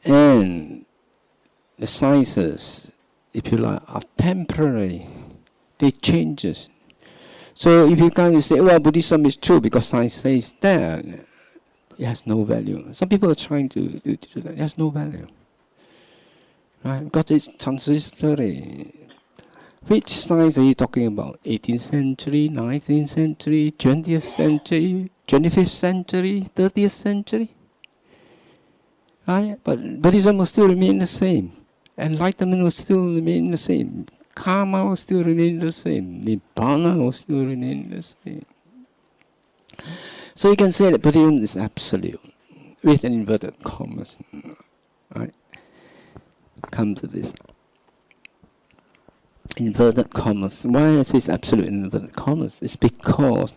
And the sciences, if you like, are temporary. They changes. So if you can't say, well, Buddhism is true because science says that, it has no value. Some people are trying to do that. It has no value. right? Because it's transitory. Which science are you talking about? 18th century, 19th century, 20th century, 25th century, 30th century? Right? But Buddhism will still remain the same. Enlightenment will still remain the same. Karma will still remain the same. Nibbana will still remain the same. So you can say that Buddhism is absolute, with an inverted commas. Right? Come to this. Inverted commas. Why I say absolute in inverted commas? It's because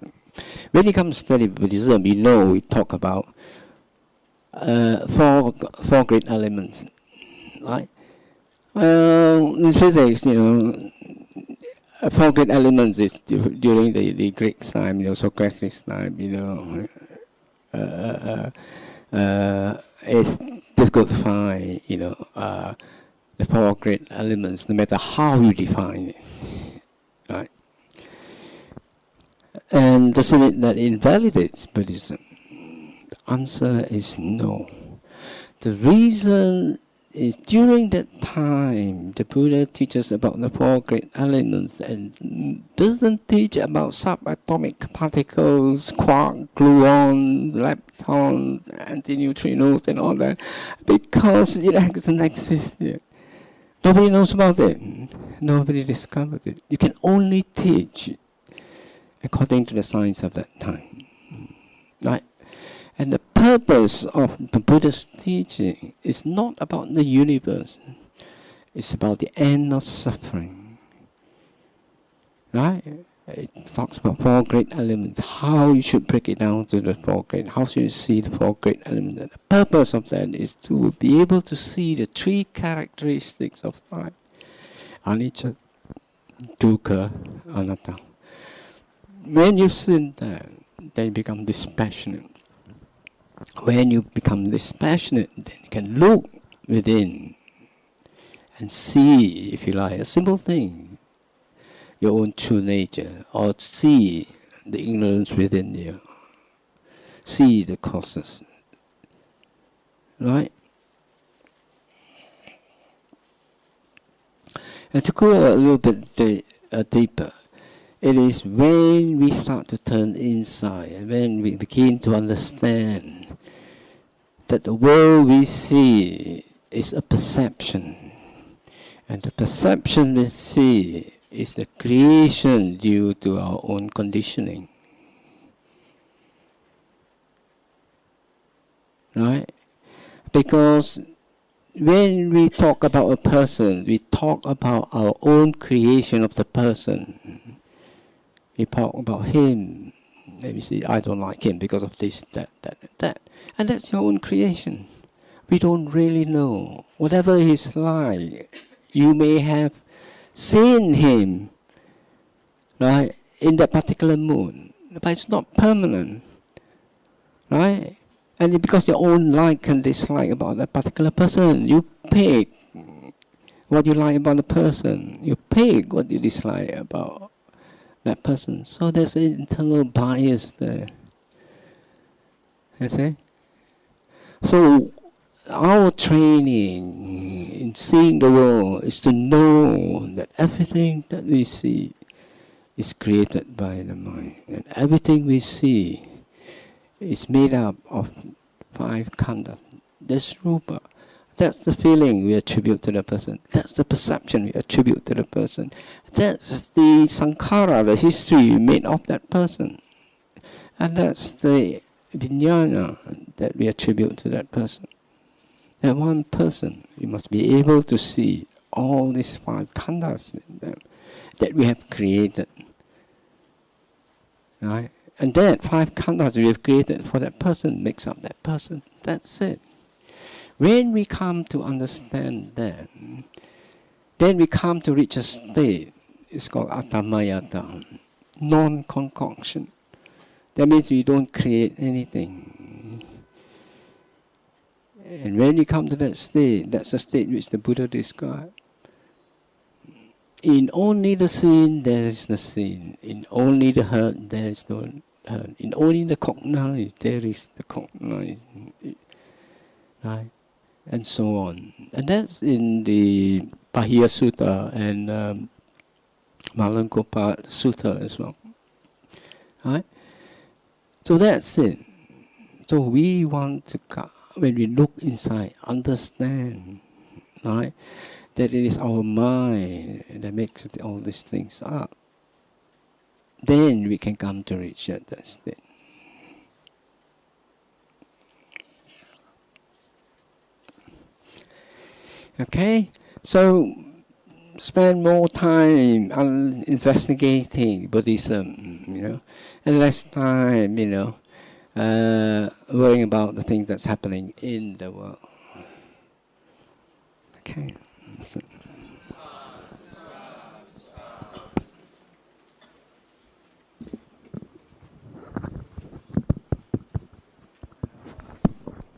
when you come to study Buddhism, we talk about four great elements, right? In physics, four great elements is during the Greek time, Socrates time, it's difficult to find, the four great elements, no matter how you define it, right? And doesn't it that invalidates Buddhism? The answer is no. The reason is during that time, the Buddha teaches about the four great elements and doesn't teach about subatomic particles, quark, gluons, leptons, antineutrinos, and all that, because it doesn't exist yet. Nobody knows about it. Nobody discovered it. You can only teach according to the science of that time, right? And the purpose of the Buddha's teaching is not about the universe. It's about the end of suffering, right? It talks about four great elements, how you should break it down to the four great, how should you see the four great elements. And the purpose of that is to be able to see the three characteristics of life: anicca, dukkha, anatta. When you've seen that, then you become dispassionate. When you become dispassionate, then you can look within and see, if you like, a simple thing, your own true nature, or see the ignorance within you, see the causes, right? And to go a little bit deeper, it is when we start to turn inside and when we begin to understand that the world we see is a perception, and the perception we see is the creation due to our own conditioning, right? Because when we talk about a person, we talk about our own creation of the person. We talk about him. Let me see, I don't like him because of this, that, and that. And that's your own creation. We don't really know. Whatever he's like, you may have seen him, right, in that particular mood, but it's not permanent, right? And because your own like and dislike about that particular person, you pick what you like about the person, you pick what you dislike about that person. So there's an internal bias there, you see? So our training in seeing the world is to know that everything that we see is created by the mind. And everything we see is made up of five khandhas. That's rupa. That's the feeling we attribute to the person. That's the perception we attribute to the person. That's the sankhara, the history made of that person. And that's the vijnana that we attribute to that person. That one person, we must be able to see all these five khandhas that we have created. Right? And that five khandhas we have created for that person makes up that person. That's it. When we come to understand that, then we come to reach a state, it's called atamayata, non-concoction. That means we don't create anything. And when you come to that state, that's a state which the Buddha described. In only the seen, there is the seen. In only the heard, there is no heard. In only the cognized, there is the cognized. Right? and so on. And that's in the Bahia Sutta and Malangopa Sutta as well. Right? So that's it. So we want to, when we look inside, understand, right, that it is our mind that makes all these things up. Then we can come to reach that state. Okay, so spend more time on investigating Buddhism, and less time, worrying about the things that's happening in the world. Okay.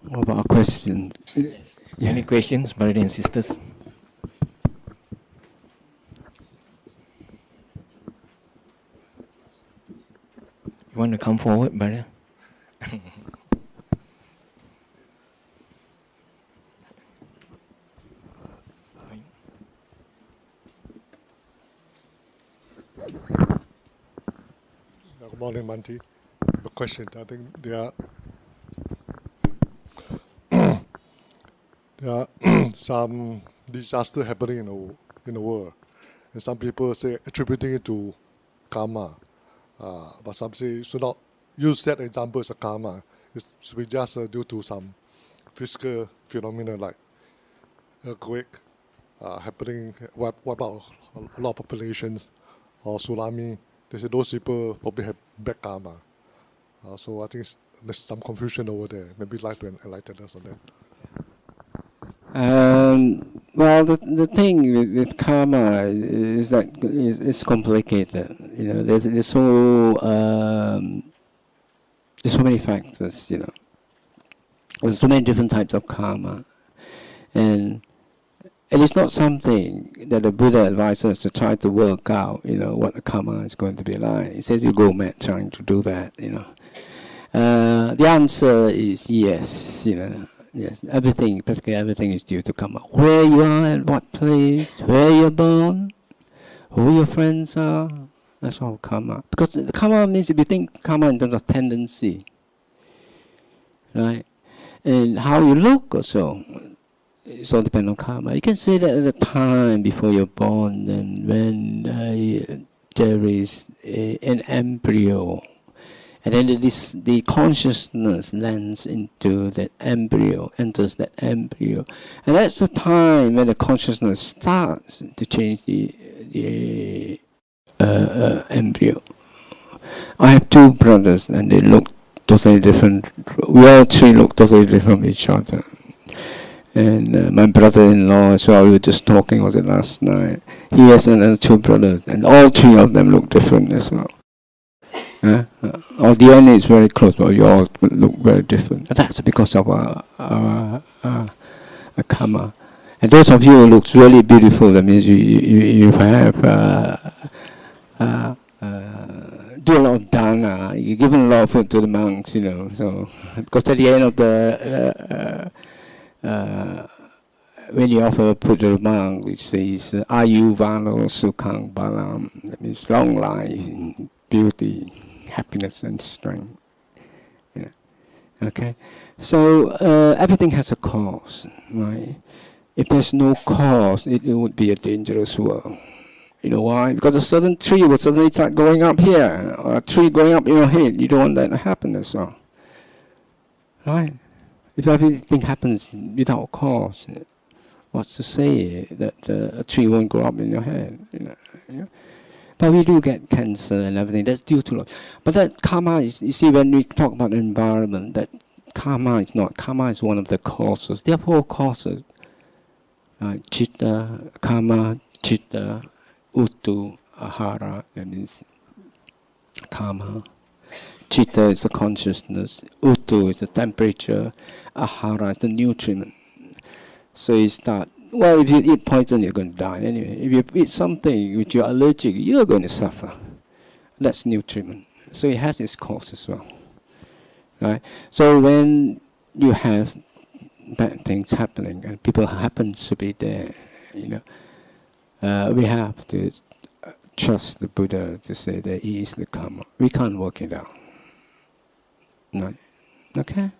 What about questions? Yeah. Any questions, brothers and sisters? You want to come forward, brother? Good morning, Manti. I have a question. I think there are some disaster happening in the world, and some people say attributing it to karma, but some say should not use that example as a karma. It should be just due to some physical phenomena like earthquake happening, wipe out a lot of populations, or tsunami. They say those people probably have bad karma. So I think there's some confusion over there. Maybe you'd like to enlighten us on that. Well, the thing with karma is that it's complicated. There's so many factors. There's so many different types of karma, and it's not something that the Buddha advises us to try to work out. What the karma is going to be like. He says you go mad trying to do that. The answer is yes. Yes, practically everything is due to karma. Where you are, at what place, where you're born, who your friends are, that's all karma. Because the karma means, if you think karma in terms of tendency, right, and how you look also, it's all depends on karma. You can say that at the time before you're born, and when there is an embryo, and then the consciousness lands into that embryo, enters that embryo. And that's the time when the consciousness starts to change the embryo. I have two brothers, and they look totally different. We all three look totally different from each other. And my brother-in-law as well, we were just talking, was it last night? He has another two brothers, and all three of them look different as well. Our DNA is very close, but you all look very different. And that's because of our karma. And those of you who look really beautiful, that means you have do a lot of dana. You give a lot of food to the monks, So because at the end of the when you offer food to the monk, which says Ayu Valo Sukhang Balam, that means long life, beauty, happiness and strength. Okay, so everything has a cause, right? If there's no cause, it would be a dangerous world. You know why? Because a certain tree will suddenly start going up here, or a tree going up in your head. You don't want that to happen as well, right? If everything happens without cause, what's to say that a tree won't grow up in your head? But we do get cancer and everything. That's due to loss. But that karma is, you see, when we talk about the environment, that karma is not. Karma is one of the causes. There are four causes. Chitta, karma, chitta, uttu, ahara. That means karma. Chitta is the consciousness. Uttu is the temperature. Ahara is the nutriment. So it's that. Well, if you eat poison, you're going to die anyway. If you eat something which you're allergic, you're going to suffer. That's nutriment. So it has its cause as well, right? So when you have bad things happening, and people happen to be there, we have to trust the Buddha to say that he is the karma. We can't work it out. No. Okay?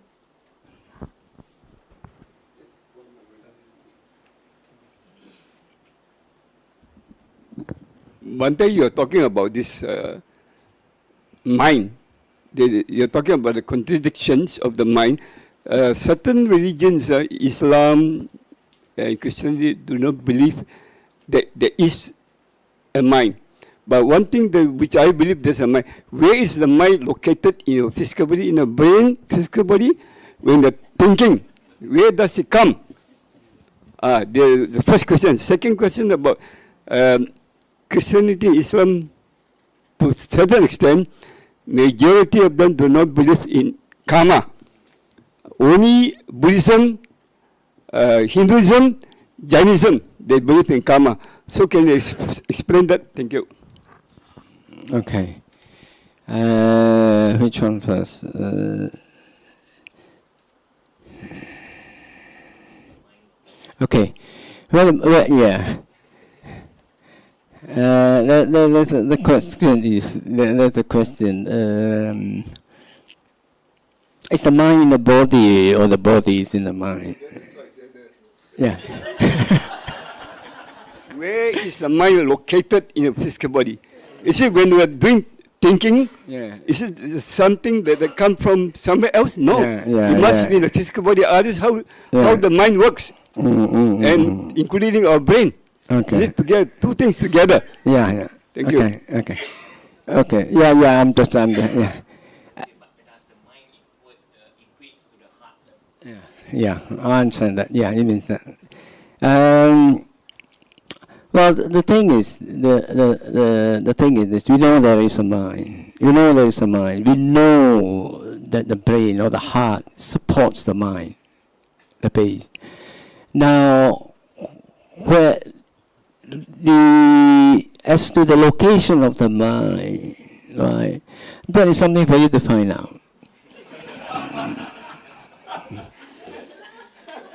One day you're talking about this mind. You're talking about the contradictions of the mind. Certain religions, Islam and Christianity, do not believe that there is a mind. But one thing which I believe there's a mind. Where is the mind located in your physical body, in the brain, physical body? When the thinking, where does it come? The first question. Second question about Christianity, Islam, to a certain extent, majority of them do not believe in karma. Only Buddhism, Hinduism, Jainism, they believe in karma. So can you explain that? Thank you. Okay. Which one first? Okay. Well, yeah. The question is, the question, is the mind in the body or the body is in the mind? Yeah. Where is the mind located in the physical body? Is it when we are doing thinking? Yeah. Is it something that comes from somewhere else? No. Yeah, it must be in the physical body. Others how the mind works, and including our brain. Okay. Is it together, two things together? Yeah. Thank you. Okay. Yeah. I'm just. Yeah. But does the mind equates to the heart? Yeah. I understand that. Yeah, it means that. Well, the thing is, the thing is this: we know there is a mind. We know there is a mind. We know that the brain or the heart supports the mind, the base. Now, as to the location of the mind, right? That is something for you to find out.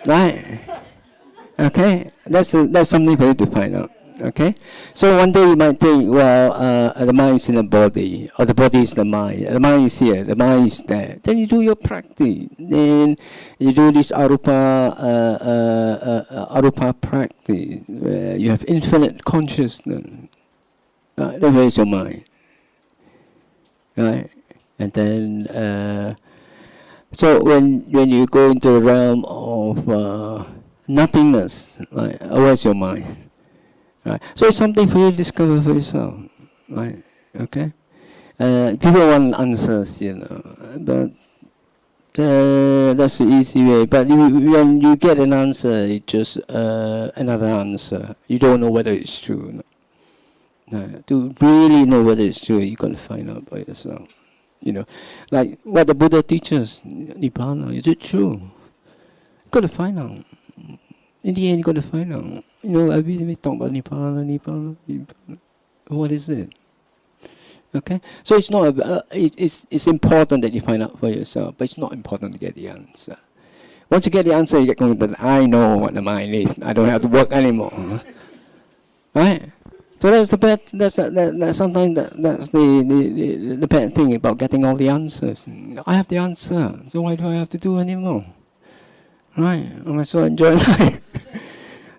Right? Okay? That's something for you to find out. Okay? So one day you might think, well, the mind is in the body, or the body is the mind. The mind is here, the mind is there. Then you do your practice. Then you do this arupa practice, where you have infinite consciousness. Then where is your mind? Right? And then, so when you go into the realm of nothingness, right? Where's your mind? Right. So it's something for you to discover for yourself, right? Okay. People want answers, but that's the easy way. But when you get an answer, it's just another answer. You don't know whether it's true. To really know whether it's true, you got to find out by yourself. Like what the Buddha teaches, Nibbana, is it true? You got to find out. In the end, you got to find out. We talk about Nibbana. What is it? Okay, so it's not. It's important that you find out for yourself, but it's not important to get the answer. Once you get the answer, you get confident. I know what the mind is. I don't have to work anymore. Right? So that's the bad. That's sometimes that's the bad thing about getting all the answers. I have the answer, so why do I have to do anymore? Right? I must well enjoy life.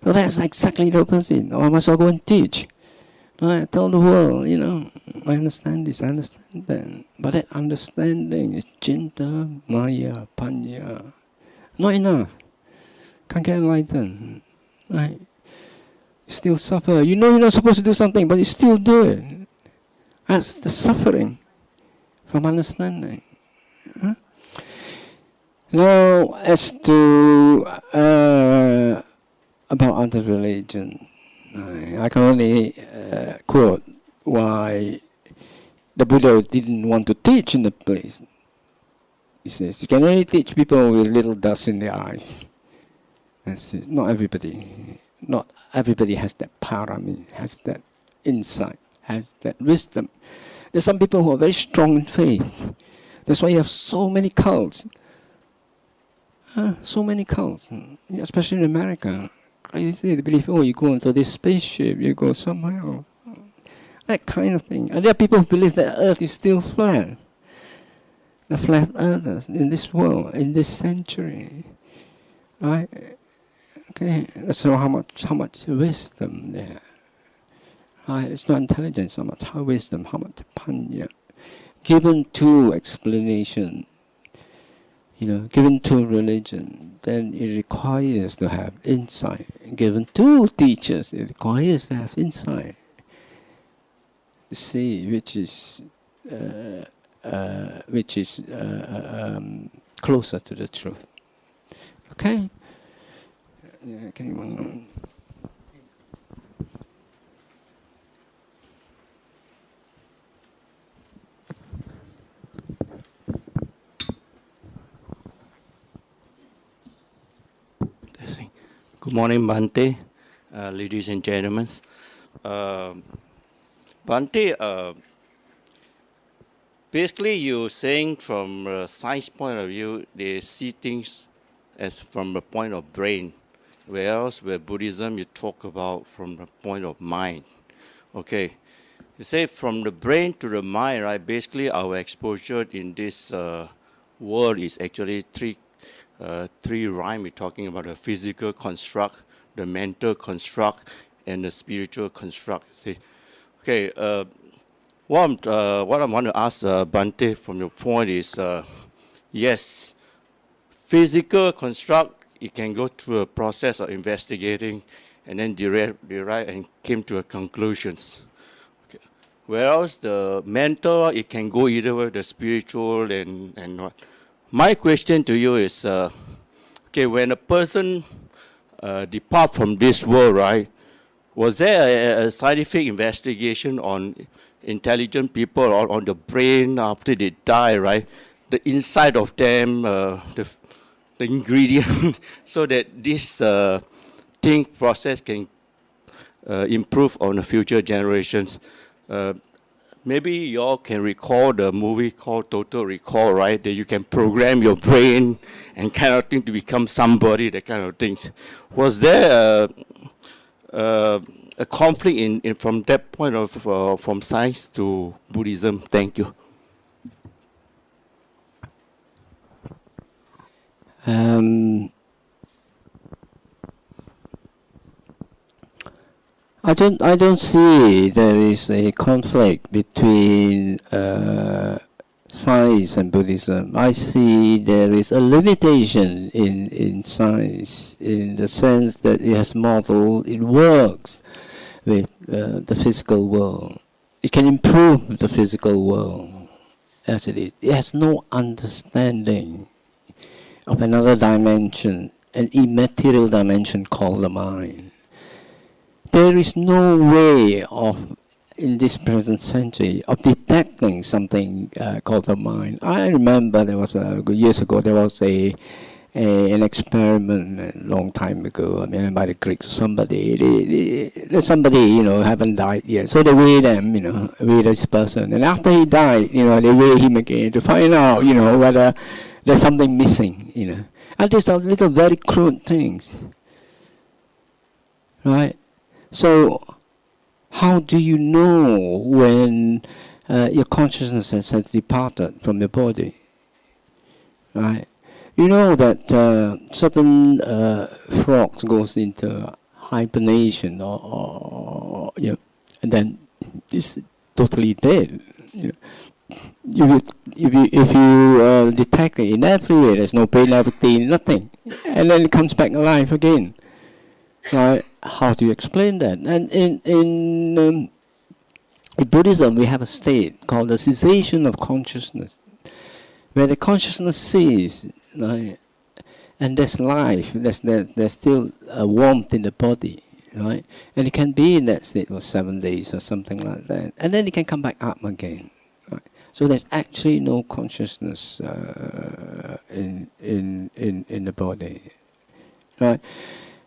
So that's exactly the opposite. Or I must well go and teach. Right? Tell the world, I understand this, I understand that. But that understanding is cinta, maya, panya. Not enough. Can't get enlightened. Right? You still suffer. You know you're not supposed to do something, but you still do it. That's the suffering from understanding. Huh? Now, as to about other religion, I can only quote why the Buddha didn't want to teach in the place. He says, you can only teach people with little dust in their eyes. That's it. Not everybody has that parami, has that insight, has that wisdom. There's some people who are very strong in faith. That's why you have so many cults. So many cults, especially in America. Crazy, they believe, oh, you go into this spaceship, you go somewhere. That kind of thing. And there are people who believe that Earth is still flat. The flat earthers in this world, in this century. Right? Okay, that's how much wisdom there. Right? It's not intelligence so much, how wisdom, how much panya. Given to explanation, given to religion, then it requires to have insight. Given to teachers, it requires to have insight. To see which is closer to the truth. Okay? Can you Good morning, Bhante, ladies and gentlemen. Bhante, basically you're saying from a science point of view, they see things as from the point of brain, whereas with Buddhism you talk about from the point of mind. Okay, you say from the brain to the mind, right? Basically our exposure in this world is actually three rhyme. We're talking about the physical construct, the mental construct, and the spiritual construct. See, okay. What I want to ask Bhante from your point is, yes, physical construct. It can go through a process of investigating, and then derive and came to a conclusions. Okay. Whereas the mental, it can go either way, the spiritual and what. My question to you is, okay, when a person depart from this world, right, was there a scientific investigation on intelligent people or on the brain after they die, right? The inside of them, the ingredient, so that this process can improve on the future generations. Maybe you all can recall the movie called Total Recall, right? That you can program your brain and kind of thing to become somebody, that kind of things. Was there a conflict in from that point of from science to Buddhism? Thank you. I don't see there is a conflict between science and Buddhism. I see there is a limitation in science in the sense that it has modeled, it works with the physical world. It can improve the physical world as it is. It has no understanding of another dimension, an immaterial dimension called the mind. There is no way of, in this present century, of detecting something called the mind. I remember there was years ago there was an experiment a long time ago. I mean, by the Greeks, somebody haven't died yet, so they weigh them, weigh this person, and after he died, they weigh him again to find out, whether there's something missing, And these are little very crude things, right? So, how do you know when your consciousness has departed from your body? Right? You know that certain frogs goes into hibernation, and then it's totally dead. If you detect it in every way, there's no pain, everything, nothing, and then it comes back alive again. Right? How do you explain that? And in Buddhism, we have a state called the cessation of consciousness, where the consciousness ceases, right? And there's life, there's still a warmth in the body, right? And it can be in that state for 7 days or something like that, and then it can come back up again. Right? So there's actually no consciousness in the body, right?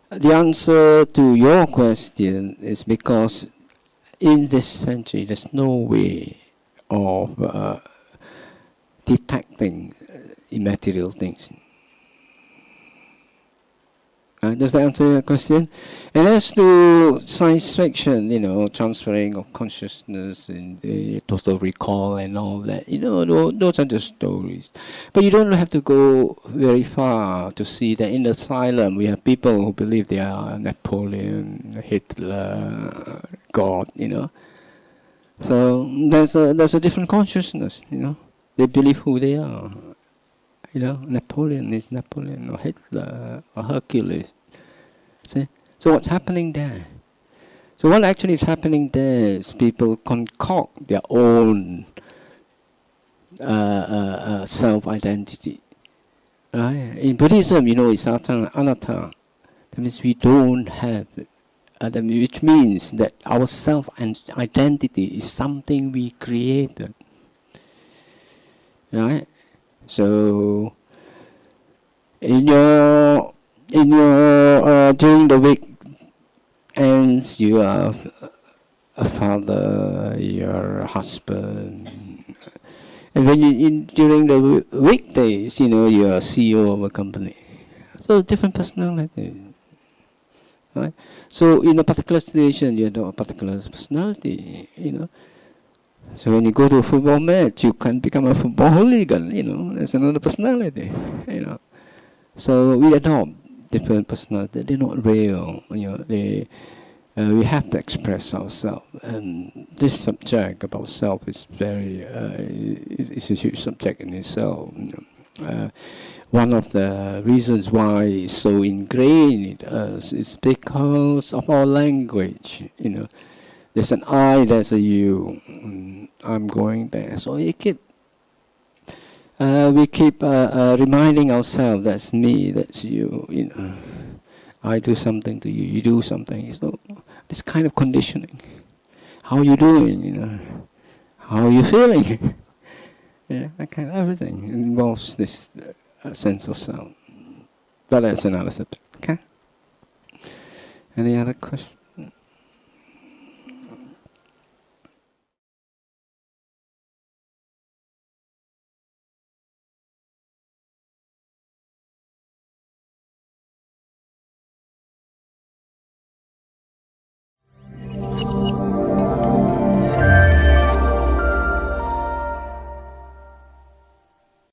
The answer to your question is because in this century there's no way of detecting immaterial things. Does that answer your question? And as to science fiction, transferring of consciousness and the total recall and all that, those are just stories. But you don't have to go very far to see that in the asylum we have people who believe they are Napoleon, Hitler, God, So there's a different consciousness, They believe who they are. Napoleon is Napoleon, or Hitler, or Hercules. See? So what's happening there? So what actually is happening there is people concoct their own self-identity. Right? In Buddhism, it's anatta. That means we don't have it. Which means that our self-identity is something we created. Right? So, in your during the week ends, you are a father, you're a husband, and when during the weekdays, you're a CEO of a company. So different personality, right? So in a particular situation, you have a particular personality, So when you go to a football match, you can become a football hooligan, There's another personality, So we adopt different personality. They're not real, we have to express ourselves. And this subject about self is very, is a huge subject in itself. One of the reasons why it's so ingrained in us is because of our language, There's an I, there's a you. I'm going there. So we keep reminding ourselves, that's me, that's you. I do something to you, you do something. So this kind of conditioning. How are you doing? How are you feeling? That kind of everything involves this sense of self. But that's another subject. Okay. Any other questions?